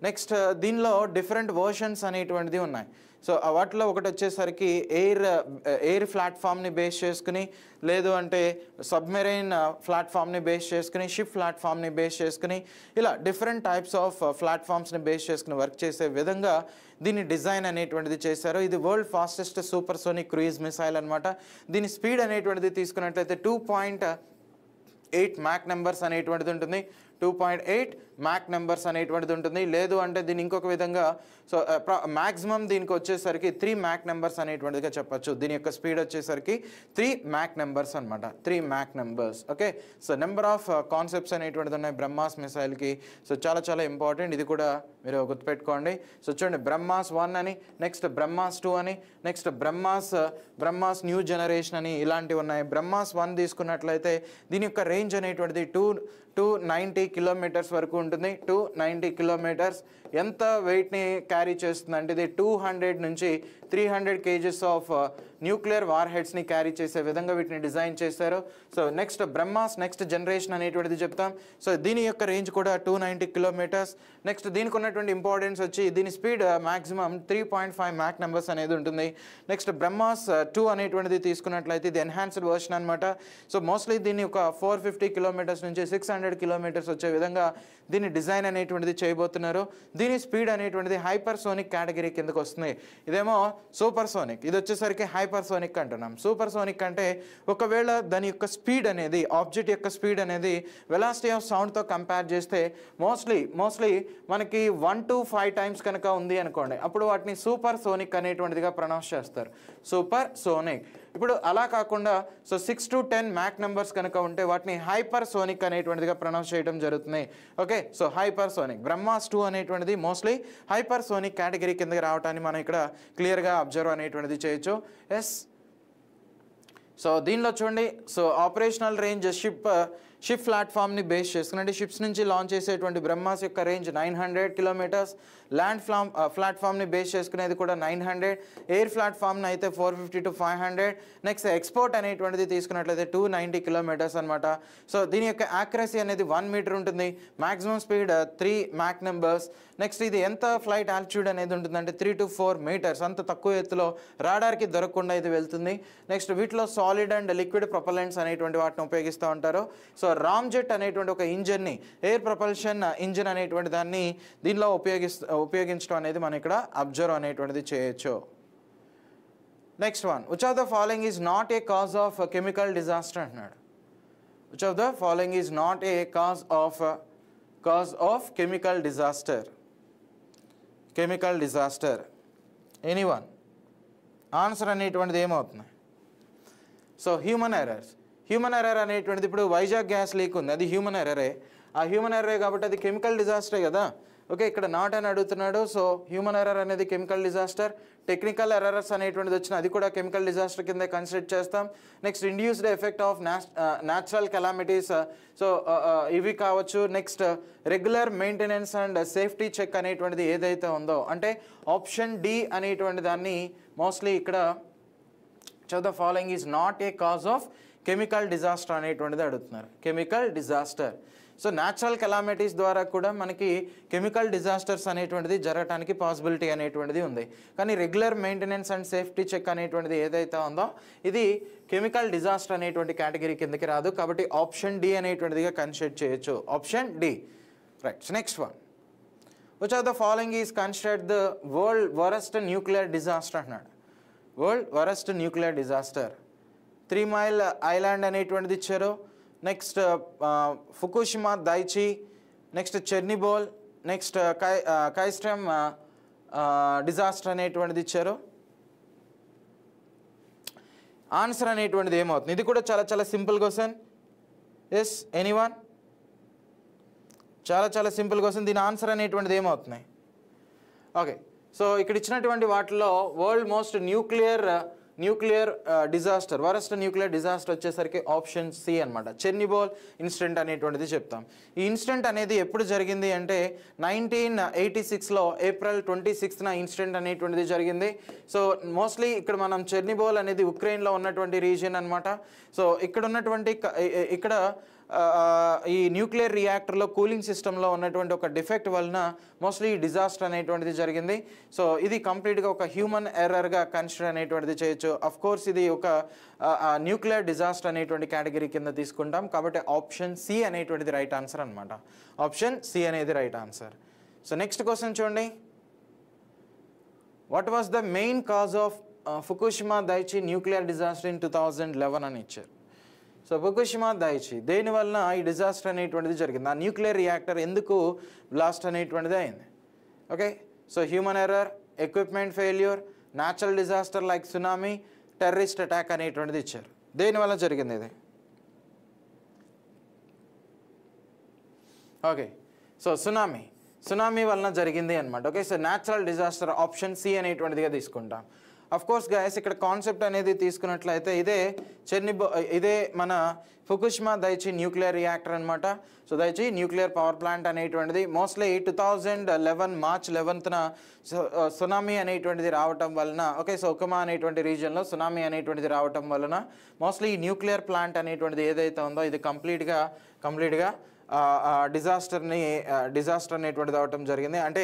నెక్స్ట్ దీనిలో డిఫరెంట్ వర్షన్స్ అనేటువంటిది ఉన్నాయి. సో వాటిలో ఒకటి వచ్చేసరికి ఎయిర్ ప్లాట్ఫామ్ని బేస్ చేసుకుని, లేదు అంటే సబ్మెరైన్ ప్లాట్ఫామ్ని బేస్ చేసుకుని, షిప్ ప్లాట్ఫామ్ని బేస్ చేసుకుని, ఇలా డిఫరెంట్ టైప్స్ ఆఫ్ ప్లాట్ఫామ్స్ని బేస్ చేసుకుని వర్క్ చేసే విధంగా దీని డిజైన్ అనేటువంటిది చేశారు. ఇది world fastest supersonic cruise missile అనమాట. దీని స్పీడ్ అనేటువంటిది తీసుకున్నట్లయితే 2.8 మ్యాక్ నెంబర్స్ అనేటువంటిది ఉంటుంది. 2.8 మ్యాక్ నెంబర్స్ అనేటువంటిది ఉంటుంది. లేదు అంటే దీని ఇంకొక విధంగా సో మ్యాక్సిమం దీనికి వచ్చేసరికి 3 మ్యాక్ నెంబర్స్ అనేటువంటిదిగా చెప్పచ్చు. దీని యొక్క స్పీడ్ వచ్చేసరికి 3 మ్యాక్ నెంబర్స్ అనమాట. 3 Mach numbers. Okay. So number of concepts అనేటువంటిది ఉన్నాయి బ్రహ్మాస్ మిసైల్కి. సో చాలా ఇంపార్టెంట్, ఇది కూడా మీరు గుర్తుపెట్టుకోండి. సో చూడండి, బ్రహ్మాస్ 1 అని, నెక్స్ట్ బ్రహ్మాస్ 2 అని, నెక్స్ట్ బ్రహ్మాస్ న్యూ జనరేషన్ అని ఇలాంటివి ఉన్నాయి. బ్రహ్మాస్ 1 తీసుకున్నట్లయితే దీని యొక్క రేంజ్ అనేటువంటిది 290 కిలోమీటర్స్ వరకు ఉంటుంది. 290 కిలోమీటర్స్. ఎంత వెయిట్ని క్యారీ చేస్తుంది అంటే ఇది 200 నుంచి 300 kgs ఆఫ్ న్యూక్లియర్ వార్ హెడ్స్ని క్యారీ చేసే విధంగా వీటిని డిజైన్ చేశారు. So next BrahMos next generation అనేటువంటిది చెప్తాం. సో దీని యొక్క రేంజ్ కూడా 290 కిలోమీటర్స్. నెక్స్ట్ దీనికి ఉన్నటువంటి ఇంపార్టెన్స్ వచ్చి దీని స్పీడ్ మ్యాక్సిమం 3.5 మ్యాక్ నెంబర్స్ అనేది ఉంటుంది. నెక్స్ట్ బ్రహ్మాస్ 2 అనేటువంటిది తీసుకున్నట్లయితే ఇది ఎన్హాన్స్డ్ వర్షన్ అనమాట. సో మోస్ట్లీ దీన్ని ఒక 450 కిలోమీటర్స్ నుంచి 600 కిలోమీటర్స్ వచ్చే విధంగా దీని డిజైన్ అనేటువంటిది చేయబోతున్నారు. దీని స్పీడ్ అనేటువంటిది హైపర్సోనిక్ కేటగిరీ కిందకు వస్తుంది. ఇదేమో సూపర్ సోనిక్, ఇది వచ్చేసరికి హైపర్సోనిక్ అంటున్నాం. సూపర్ సోనిక్ అంటే ఒకవేళ దాని యొక్క స్పీడ్ అనేది ఆబ్జెక్ట్ యొక్క స్పీడ్ అనేది వెలాసిటీ ఆఫ్ సౌండ్తో కంపేర్ చేస్తే మోస్ట్లీ మనకి 1 to 5 టైమ్స్ కనుక ఉంది అనుకోండి, అప్పుడు వాటిని సూపర్ సోనిక్ అనేటువంటిదిగా ప్రొనౌన్స్ చేస్తారు. Super sonic. ఇప్పుడు అలా కాకుండా సో 6 to 10 మ్యాక్ నెంబర్స్ కనుక ఉంటే వాటిని హైపర్ సోనిక్ అనేటువంటిదిగా ప్రొనౌన్స్ చేయడం జరుగుతుంది. Okay. So hyper sonic Brahma's 2 అనేటువంటిది మోస్ట్లీ హైపర్ సోనిక్ కేటగిరీ కిందకి రావటాన్ని మనం ఇక్కడ క్లియర్గా అబ్జర్వ్ అనేటువంటిది చేయొచ్చు. ఎస్. సో దీనిలో చూడండి, సో ఆపరేషనల్ రేంజ్ షిప్ ప్లాట్ఫామ్ని బేస్ చేసుకుని షిప్స్ నుంచి లాంచ్ చేసేటువంటి బ్రహ్మాస్ యొక్క రేంజ్ 900 కిలోమీటర్స్. ల్యాండ్ ప్లాట్ఫామ్ని బేస్ చేసుకునేది కూడా 900. ఎయిర్ ప్లాట్ఫామ్ని అయితే 450 to 500. నెక్స్ట్ ఎక్స్పోర్ట్ అనేటువంటిది తీసుకున్నట్లయితే 290 కిలోమీటర్స్ అనమాట. సో దీని యొక్క యాక్యురసీ అనేది 1 మీటర్ ఉంటుంది. Maximum speed 3 Mach numbers. Next ఇది ఎంత ఫ్లైట్ ఆల్టిట్యూడ్ అనేది ఉంటుందంటే 3 to 4 మీటర్స్. అంత తక్కువ ఎత్తులో రాడార్కి దొరకకుండా ఇది వెళ్తుంది. నెక్స్ట్ వీటిలో సాలిడ్ అండ్ లిక్విడ్ ప్రొపలెంట్స్ అనేటువంటి వాటిని ఉపయోగిస్తూ ఉంటారు. సో రామ్జెట్ అనేటువంటి ఒక ఇంజన్ని, ఎయిర్ ప్రొపల్షన్ ఇంజిన్ అనేటువంటి దాన్ని దీనిలో ఉపయోగించడం అనేది మనం ఇక్కడ అబ్జర్వ్ అనేటువంటిది చేయొచ్చు. Next one, which of the following is not a cause of chemical disaster అంటున్నాడు. Which of the following is not a cause of chemical disaster. Anyone? Answer అనేటువంటిది ఏమవుతుంది? సో హ్యూమన్ ఎర్రర్ అనేటువంటిది, ఇప్పుడు వైజాగ్ గ్యాస్ లీక్ ఉంది, అది హ్యూమన్ ఎర్రరే. ఆ హ్యూమన్ ఎర్రరే కాబట్టి అది కెమికల్ డిజాస్టరే కదా. ఓకే. ఇక్కడ నాట్ అని అడుగుతున్నాడు. సో హ్యూమన్ ఎర్రర్ అనేది కెమికల్ డిజాస్టర్. టెక్నికల్ ఎర్రర్స్ అనేటువంటిది వచ్చిన అది కూడా కెమికల్ డిజాస్టర్ కింద కన్సిడర్ చేస్తాం. Next induced effect of natural calamities, so ఇవి కావచ్చు. Next regular maintenance and safety check అనేటువంటిది ఏదైతే ఉందో, అంటే ఆప్షన్ డి అనేటువంటి దాన్ని మోస్ట్లీ ఇక్కడ the following is not a cause of chemical disaster అనేటువంటిది అడుగుతున్నారు. Chemical disaster. So natural calamities ద్వారా కూడా మనకి కెమికల్ డిజాస్టర్స్ అనేటువంటిది జరగడానికి పాసిబిలిటీ అనేటువంటిది ఉంది. కానీ regular maintenance and safety check అనేటువంటిది ఏదైతే ఉందో ఇది కెమికల్ డిజాస్టర్ అనేటువంటి కేటగిరీ కిందకి రాదు. కాబట్టి ఆప్షన్ డి అనేటువంటిదిగా కన్సిడర్ చేయొచ్చు. Option D. Right. Next one. Which of the following is considered the world worst nuclear disaster అన్నాడు. World worst nuclear disaster. 3 mile island అనేటువంటిది ఇచ్చారు. Next Fukushima Daiichi, next Chernobyl, next Kyshtym disaster అనేటువంటిది ఇచ్చారు. ఆన్సర్ అనేటువంటిది ఏమవుతుంది? ఇది కూడా చాలా చాలా సింపుల్ క్వశ్చన్. Yes anyone? చాలా చాలా సింపుల్ క్వశ్చన్. దీని ఆన్సర్ అనేటువంటిది ఏమవుతున్నాయి? ఓకే. సో ఇక్కడ ఇచ్చినటువంటి వాటిలో world most nuclear disaster, worst nuclear disaster వచ్చేసరికి ఆప్షన్ సి అనమాట. చెర్నిబోల్ ఇన్సిడెంట్ అనేటువంటిది చెప్తాం. ఈ ఇన్సిడెంట్ అనేది ఎప్పుడు జరిగింది అంటే 1986లో April 26న ఇన్సిడెంట్ అనేటువంటిది జరిగింది. సో మోస్ట్లీ ఇక్కడ మనం చెర్నిబోల్ అనేది ఉక్రెయిన్లో ఉన్నటువంటి రీజియన్ అనమాట. సో ఇక్కడ ఉన్నటువంటి ఇక్కడ ఈ న్యూక్లియర్ రియాక్టర్లో కూలింగ్ సిస్టంలో ఉన్నటువంటి ఒక డిఫెక్ట్ వలన మోస్ట్లీ ఈ డిజాస్టర్ అనేటువంటిది జరిగింది. సో ఇది కంప్లీట్గా ఒక హ్యూమన్ ఎర్రర్గా కన్సిడర్ అనేటువంటిది చేయొచ్చు. అఫ్ కోర్స్ ఇది ఒక న్యూక్లియర్ డిజాస్టర్ అనేటువంటి కేటగిరీ కింద తీసుకుంటాం. కాబట్టి ఆప్షన్ సి అనేటువంటిది రైట్ ఆన్సర్ అనమాట. ఆప్షన్ సి అనేది right answer. So next question చూడండి. What was the main cause of Fukushima Daiichi nuclear disaster in 2011 అని ఇచ్చారు. సో ఫుకుషిమా దైచి దేనివలన ఈ డిజాస్టర్ అనేటువంటిది జరిగింది? ఆ న్యూక్లియర్ రియాక్టర్ ఎందుకు బ్లాస్ట్ అనేటువంటిది అయింది? Okay. So human error, equipment failure, natural disaster like tsunami, terrorist attack అనేటువంటిది ఇచ్చారు. దేనివల్ల జరిగింది ఇది? ఓకే. సో సునామీ వలన జరిగింది అనమాట. Okay. So natural disaster option C అనేటువంటిదిగా తీసుకుంటాం. అఫ్ కోర్స్ గైస్ ఇక్కడ కాన్సెప్ట్ అనేది తీసుకున్నట్లయితే ఇదే మన ఫుకుషిమా దైచి న్యూక్లియర్ రియాక్టర్ అనమాట. So Daiichi nuclear power plant అనేటువంటిది మోస్ట్లీ 2011 March 11న సునామీ అనేటువంటిది రావటం వలన, ఓకే, సో ఒకమా అనేటువంటి రీజియన్లో సునామీ అనేటువంటిది రావటం వలన మోస్ట్లీ ఈ న్యూక్లియర్ ప్లాంట్ అనేటువంటిది ఏదైతే ఉందో ఇది కంప్లీట్గా డిజాస్టర్ అనేటువంటిది అవటం జరిగింది. అంటే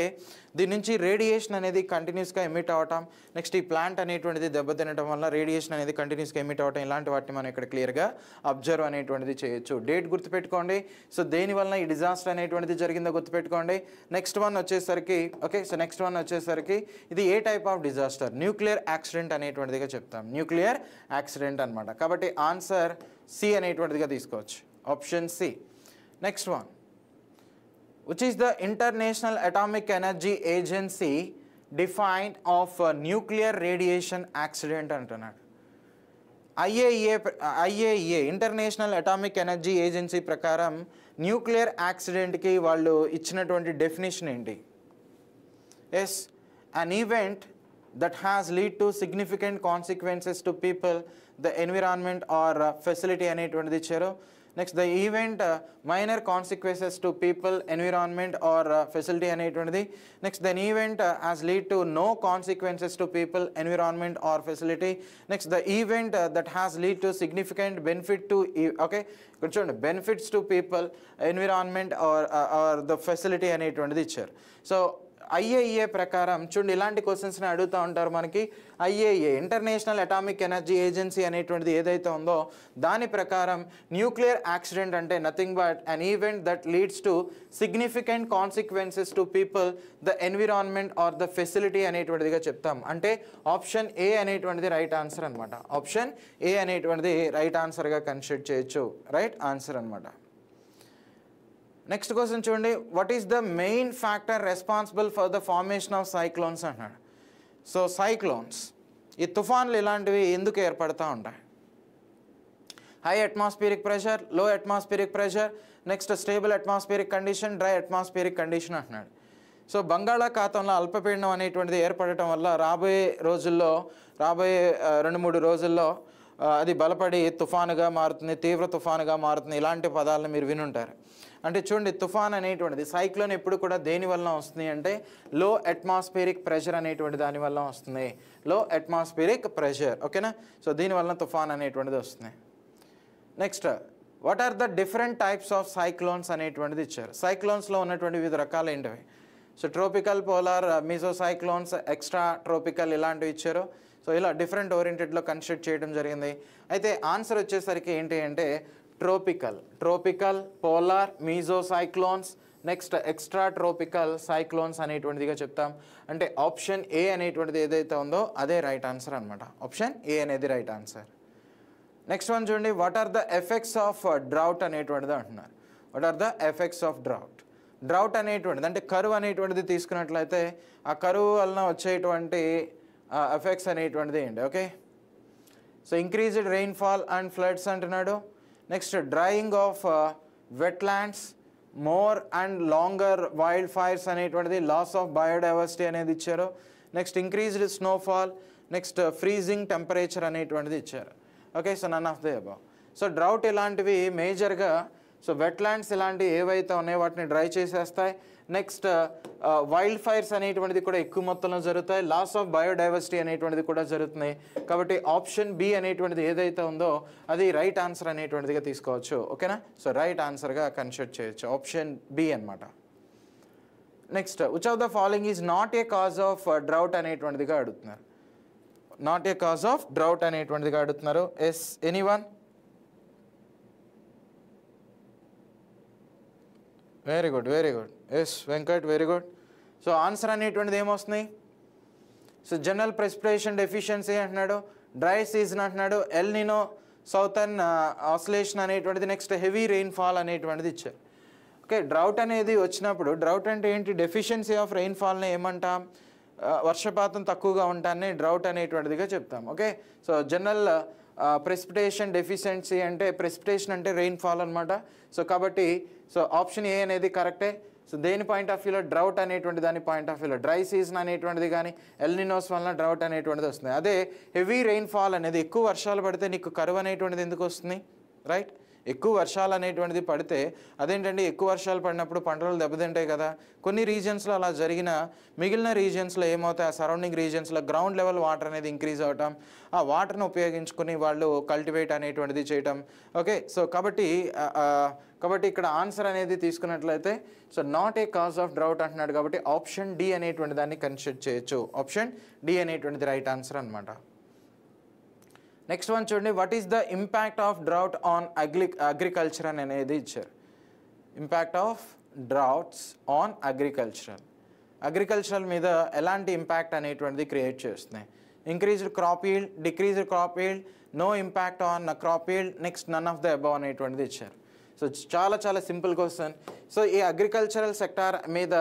దీని నుంచి రేడియేషన్ అనేది కంటిన్యూస్గా ఎమిట్ అవ్వటం, నెక్స్ట్ ఈ ప్లాంట్ అనేటువంటిది దెబ్బతినటం వల్ల రేడియేషన్ అనేది కంటిన్యూస్గా ఎమిట్ అవ్వటం, ఇలాంటి వాటిని మనం ఇక్కడ క్లియర్గా అబ్జర్వ్ అనేటువంటిది చేయొచ్చు. డేట్ గుర్తుపెట్టుకోండి. సో దేనివల్ల ఈ డిజాస్టర్ అనేటువంటిది జరిగిందో గుర్తుపెట్టుకోండి. నెక్స్ట్ వన్ వచ్చేసరికి, ఓకే, సో నెక్స్ట్ వన్ వచ్చేసరికి ఇది ఏ type of disaster? Nuclear accident అనేటువంటిదిగా చెప్తాం. న్యూక్లియర్ యాక్సిడెంట్ అనమాట. కాబట్టి ఆన్సర్ సి అనేటువంటిదిగా తీసుకోవచ్చు. Option C. Next one. Which is the International Atomic Energy Agency defined of nuclear radiation accident అంటున్నాడు. IAEA international atomic energy agency ప్రకారం న్యూక్లియర్ యాక్సిడెంట్కి వాళ్ళు ఇచ్చినటువంటి డెఫినేషన్ ఏంటి? Yes, an event that has lead to significant consequences to people, the environment or facility అనేటువంటిది ఇచ్చారు. Next the event minor consequences to people, environment or facility అనేటువంటిది. Next then event has lead to no consequences to people, environment or facility. Next the event that has lead to significant benefit to, okay ఇక్కడ చూడండి, benefits to people, environment or the facility అనేటువంటిది ఇచ్చారు. సో IAEA ప్రకారం చూడండి ఇలాంటి క్వశ్చన్స్ని అడుగుతూ ఉంటారు మనకి. IAEA international atomic energy agency అనేటువంటిది ఏదైతే ఉందో దాని ప్రకారం న్యూక్లియర్ యాక్సిడెంట్ అంటే nothing but an event that leads to significant consequences to people, the environment or the facility అనేటువంటిదిగా చెప్తాం. అంటే ఆప్షన్ ఏ అనేటువంటిది రైట్ ఆన్సర్ అనమాట. ఆప్షన్ ఏ అనేటువంటిది రైట్ ఆన్సర్గా కన్సిడర్ చేయొచ్చు. రైట్ ఆన్సర్ అనమాట. నెక్స్ట్ క్వశ్చన్ చూడండి. What is the main factor responsible for the formation of cyclones అన్నాడు. సో సైక్లోన్స్, ఈ తుఫాన్లు ఇలాంటివి ఎందుకు ఏర్పడుతూ ఉంటాయి? హై అట్మాస్ఫియరిక్ ప్రెషర్, లో atmospheric pressure, next stable atmospheric condition, dry atmospheric condition అంటున్నాడు. సో బంగాళాఖాతంలో అల్పపీడనం అనేటువంటిది ఏర్పడటం వల్ల రాబోయే 2-3 రోజుల్లో అది బలపడి తుఫానుగా మారుతుంది, తీవ్ర తుఫానుగా మారుతుంది. ఇలాంటి పదాలను మీరు వినుంటారు. అంటే చూడండి, తుఫాన్ అనేటువంటిది, సైక్లోన్ ఎప్పుడు కూడా దేని వల్ల వస్తుంది అంటే లో అట్మాస్ఫియరిక్ ప్రెషర్ అనేటువంటి దాని వల్ల వస్తుంది. లో అట్మాస్ఫియరిక్ ప్రెషర్, ఓకేనా. సో దీనివల్ల తుఫాన్ అనేటువంటిది వస్తుంది. Next what are the different types of cyclones అనేటువంటిది ఇచ్చారు. సైక్లోన్స్లో ఉన్నటువంటి వివిధ రకాలు ఏంటివి? So tropical, polar, Mizo cyclones, extratropical ఇలాంటివి ఇచ్చారు. సో ఇలా డిఫరెంట్ ఓరియంటెడ్లో కన్స్ట్రక్ట్ చేయడం జరిగింది. అయితే ఆన్సర్ వచ్చేసరికి ఏంటి అంటే tropical, polar, Mizo cyclones, next extratropical cyclones అనేటువంటిదిగా చెప్తాం. అంటే ఆప్షన్ ఏ అనేటువంటిది ఏదైతే ఉందో అదే రైట్ ఆన్సర్ అనమాట. ఆప్షన్ ఏ అనేది రైట్ ఆన్సర్. నెక్స్ట్ వన్ చూడండి, what are the effects of drought అనేటువంటిది అంటున్నారు. What are the effects of drought అనేటువంటిది అంటే కరువు అనేటువంటిది తీసుకున్నట్లయితే ఆ కరువు వలన వచ్చేటువంటి ఎఫెక్ట్స్ అనేటువంటిది ఏంటి? Okay, so increased rainfall and floods అంటున్నాడు. Next drying of wetlands, more and longer wildfires అనేటువంటిది, లాస్ ఆఫ్ బయోడైవర్సిటీ అనేది ఇచ్చారు. Next increased snowfall, next freezing temperature అనేటువంటిది ఇచ్చారు. Okay, so none of the above. So drought ఇలాంటివి మేజర్గా సో వెట్లాండ్స్ ఇలాంటివి ఏవైతే ఉన్నాయో వాటిని డ్రై చేసేస్తాయి. నెక్స్ట్ వైల్డ్ ఫైర్స్ అనేటువంటిది కూడా ఎక్కువ మొత్తంలో జరుగుతాయి. లాస్ ఆఫ్ బయోడైవర్సిటీ అనేటువంటిది కూడా జరుగుతున్నాయి. కాబట్టి ఆప్షన్ బి అనేటువంటిది ఏదైతే ఉందో అది రైట్ ఆన్సర్ అనేటువంటిదిగా తీసుకోవచ్చు. ఓకేనా? సో రైట్ ఆన్సర్గా కన్సిడర్ చేయొచ్చు ఆప్షన్ బి అనమాట. Next, which of the following is not a cause of drought అనేటువంటిదిగా అడుగుతున్నారు. Not a cause of drought అనేటువంటిదిగా అడుగుతున్నారు. Yes, anyone? Very good. Yes Venkat, very good. So answer అనేటువంటిది ఏమొస్తుంది? సో జనరల్ ప్రెసిపిటేషన్ డెఫిషియన్సీ అంటున్నాడు, డ్రై సీజన్ అంటున్నాడు, ఎల్ నినో, సౌతర్న్ ఆసిలేషన్ అనేటువంటిది, నెక్స్ట్ హెవీ రెయిన్ఫాల్ అనేటువంటిది ఇచ్చారు. ఓకే, డ్రౌట్ అనేది వచ్చినప్పుడు డ్రౌట్ అంటే ఏంటి? డెఫిషియన్సీ ఆఫ్ రెయిన్ఫాల్ని ఏమంటాం? వర్షపాతం తక్కువగా ఉంటానే డ్రౌట్ అనేటువంటిదిగా చెప్తాం. Okay, so general precipitation deficiency అంటే ప్రెసిపిటేషన్ అంటే రెయిన్ఫాల్ అనమాట. సో కాబట్టి సో ఆప్షన్ ఏ అనేది కరెక్టే. సో దేని పాయింట్ ఆఫ్ వ్యూలో? డ్రౌట్ అనేటువంటి దాని పాయింట్ ఆఫ్ వ్యూలో డ్రై సీజన్ అనేటువంటిది కానీ ఎల్ నినోస్ వలన డ్రౌట్ అనేటువంటిది వస్తుంది. అదే హెవీ రెయిన్ఫాల్ అనేది ఎక్కువ వర్షాలు పడితే నీకు కరువు అనేటువంటిది ఎందుకు వస్తుంది? రైట్, ఎక్కువ వర్షాలు అనేటువంటిది పడితే అదేంటండి, ఎక్కువ వర్షాలు పడినప్పుడు పంటలు దెబ్బతింటాయి కదా. కొన్ని రీజియన్స్లో అలా జరిగిన మిగిలిన రీజియన్స్లో ఏమవుతాయి? ఆ సరౌండింగ్ రీజియన్స్లో గ్రౌండ్ లెవెల్ వాటర్ అనేది ఇంక్రీజ్ అవటం, ఆ వాటర్ని ఉపయోగించుకుని వాళ్ళు కల్టివేట్ అనేటువంటిది చేయటం. ఓకే, సో కాబట్టి ఇక్కడ ఆన్సర్ అనేది తీసుకున్నట్లయితే so not a cause of drought అంటున్నాడు. కాబట్టి ఆప్షన్ డి అనేటువంటి దాన్ని కన్సిడర్ చేయొచ్చు. ఆప్షన్ డి అనేటువంటిది రైట్ ఆన్సర్ అనమాట. నెక్స్ట్ వన్ చూడండి, what is the impact of drought on agriculture అనేది ఇచ్చారు. Impact of droughts on agricultural మీద ఎలాంటి ఇంపాక్ట్ అనేటువంటిది క్రియేట్ చేస్తున్నాయి? Increased crop yield, decreased crop yield, no impact on crop yield, next none of the above అనేటువంటిది ఇచ్చారు. సో చాలా సింపుల్ క్వశ్చన్. సో ఈ అగ్రికల్చరల్ సెక్టార్ మీద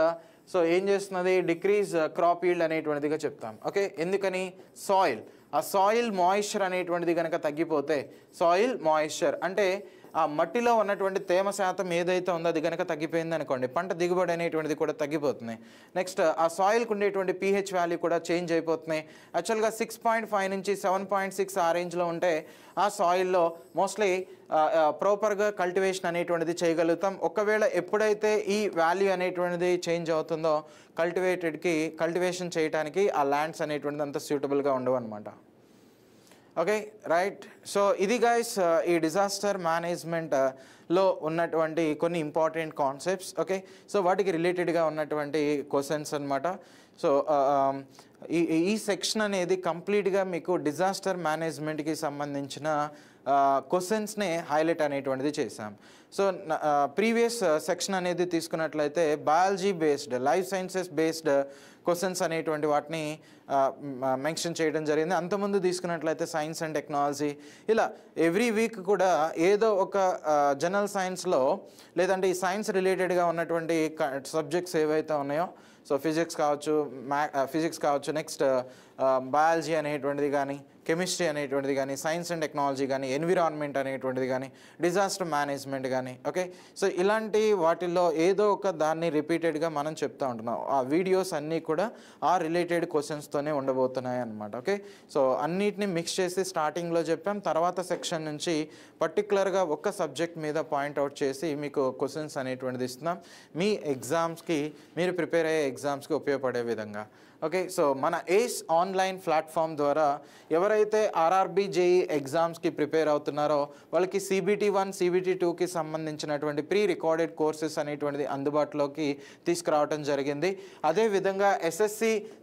సో ఏం చేస్తున్నది? డిక్రీజ్ క్రాప్ ఈల్డ్ అనేటువంటిదిగా చెప్తాం. ఓకే, ఎందుకని? ఆ సాయిల్ మాయిశ్చర్ అనేటువంటిది కనుక తగ్గిపోతే, సాయిల్ మాయిశ్చర్ అంటే ఆ మట్టిలో ఉన్నటువంటి తేమ శాతం ఏదైతే ఉందో అది కనుక తగ్గిపోయింది అనుకోండి, పంట దిగుబడి అనేటువంటిది కూడా తగ్గిపోతుంది. నెక్స్ట్ ఆ సాయిల్కి ఉండేటువంటి pH వాల్యూ కూడా చేంజ్ అయిపోతున్నాయి. యాక్చువల్గా 6.5 నుంచి 7.6 ఆ రేంజ్లో ఉంటే ఆ సాయిల్లో మోస్ట్లీ ప్రాపర్గా కల్టివేషన్ అనేటువంటిది చేయగలుగుతాం. ఒకవేళ ఎప్పుడైతే ఈ వాల్యూ అనేటువంటిది చేంజ్ అవుతుందో కల్టివేషన్ చేయడానికి ఆ ల్యాండ్స్ అనేటువంటిది అంత సూటబుల్గా ఉండవు అనమాట. Okay, right. సో ఇది గైస్ ఈ డిజాస్టర్ మేనేజ్మెంట్లో ఉన్నటువంటి కొన్ని ఇంపార్టెంట్ కాన్సెప్ట్స్. ఓకే, సో వాటికి రిలేటెడ్గా ఉన్నటువంటి క్వశ్చన్స్ అనమాట. సో ఈ సెక్షన్ అనేది కంప్లీట్గా మీకు డిజాస్టర్ మేనేజ్మెంట్కి సంబంధించిన క్వశ్చన్స్ని హైలైట్ అనేటువంటిది చేశాం. సో ప్రీవియస్ సెక్షన్ అనేది తీసుకున్నట్లయితే biology based, life sciences based questions అనేటువంటి వాటిని మెన్షన్ చేయడం జరిగింది. అంతకుముందు తీసుకున్నట్లయితే సైన్స్ అండ్ టెక్నాలజీ, ఇలా ఎవ్రీ వీక్ కూడా ఏదో ఒక జనరల్ సైన్స్లో లేదంటే ఈ సైన్స్ రిలేటెడ్గా ఉన్నటువంటి సబ్జెక్ట్స్ ఏవైతే ఉన్నాయో, సో ఫిజిక్స్ కావచ్చు, నెక్స్ట్ బయాలజీ అనేటువంటిది కానీ, కెమిస్ట్రీ అనేటువంటిది కానీ, సైన్స్ అండ్ టెక్నాలజీ కానీ, ఎన్విరాన్మెంట్ అనేటువంటిది కానీ, డిజాస్టర్ మేనేజ్మెంట్ కానీ. ఓకే, సో ఇలాంటి వాటిల్లో ఏదో ఒక దాన్ని రిపీటెడ్గా మనం చెప్తూ ఉంటున్నాం. ఆ వీడియోస్ అన్నీ కూడా ఆ రిలేటెడ్ క్వశ్చన్స్తోనే ఉండబోతున్నాయి అన్నమాట. ఓకే, సో అన్నిటిని మిక్స్ చేసి స్టార్టింగ్లో చెప్పాం, తర్వాత సెక్షన్ నుంచి పర్టికులర్గా ఒక్క సబ్జెక్ట్ మీద పాయింట్అవుట్ చేసి మీకు క్వశ్చన్స్ అనేటువంటిది ఇస్తున్నాం మీ ఎగ్జామ్స్కి, మీరు ప్రిపేర్ అయ్యే ఎగ్జామ్స్కి ఉపయోగపడే విధంగా. ఓకే, సో మన ఏస్ ఆన్లైన్ ప్లాట్ఫామ్ ద్వారా ఎవరైతే ఎవరైతే ఆర్ఆర్బి జేఈ ఎగ్జామ్స్కి ప్రిపేర్ అవుతున్నారో వాళ్ళకి CBT1 CBT2కి సంబంధించినటువంటి ప్రీ రికార్డెడ్ కోర్సెస్ అనేటువంటిది అందుబాటులోకి తీసుకురావడం జరిగింది. అదేవిధంగా SSC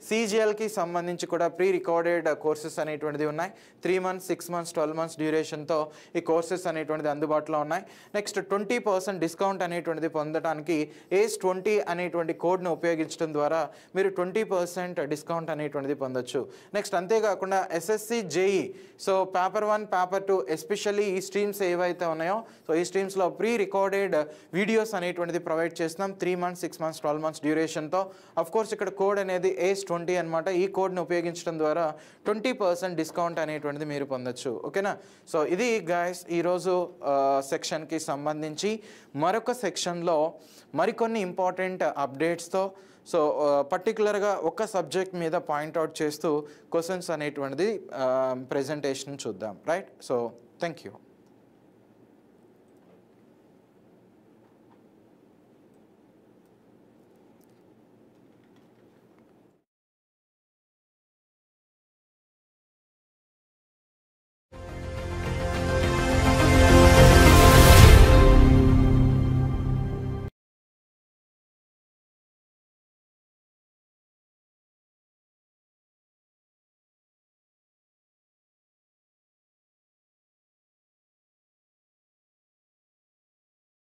CGLకి సంబంధించి కూడా ప్రీ రికార్డెడ్ కోర్సెస్ అనేటువంటిది ఉన్నాయి. 3 months 6 months 12 months డ్యూరేషన్తో ఈ కోర్సెస్ అనేటువంటిది అందుబాటులో ఉన్నాయి. నెక్స్ట్ 20% డిస్కౌంట్ అనేటువంటిది పొందడానికి ACE20 అనేటువంటి కోడ్ను ఉపయోగించడం ద్వారా మీరు 20% డిస్కౌంట్ అనేటువంటిది పొందొచ్చు. నెక్స్ట్ అంతేకాకుండా SSC JE so paper 1 paper 2 especially ఈ స్ట్రీమ్స్ ఏవైతే ఉన్నాయో సో ఈ స్ట్రీమ్స్లో ప్రీ రికార్డెడ్ వీడియోస్ అనేటువంటిది ప్రొవైడ్ చేస్తున్నాం 3 months 6 months 12 months డ్యూరేషన్తో. అఫ్ కోర్స్ ఇక్కడ కోడ్ అనేది ACE20 అనమాట. ఈ కోడ్ను ఉపయోగించడం ద్వారా 20% డిస్కౌంట్ అనేటువంటిది మీరు పొందొచ్చు. ఓకేనా? సో ఇది గైస్ ఈరోజు సెక్షన్కి సంబంధించి. మరొక సెక్షన్లో మరికొన్ని ఇంపార్టెంట్ అప్డేట్స్తో సో పర్టికులర్గా ఒక సబ్జెక్ట్ మీద పాయింట్అవుట్ చేస్తూ క్వశ్చన్స్ అనేటువంటిది ప్రెజెంటేషన్ చూద్దాం. రైట్? So thank you.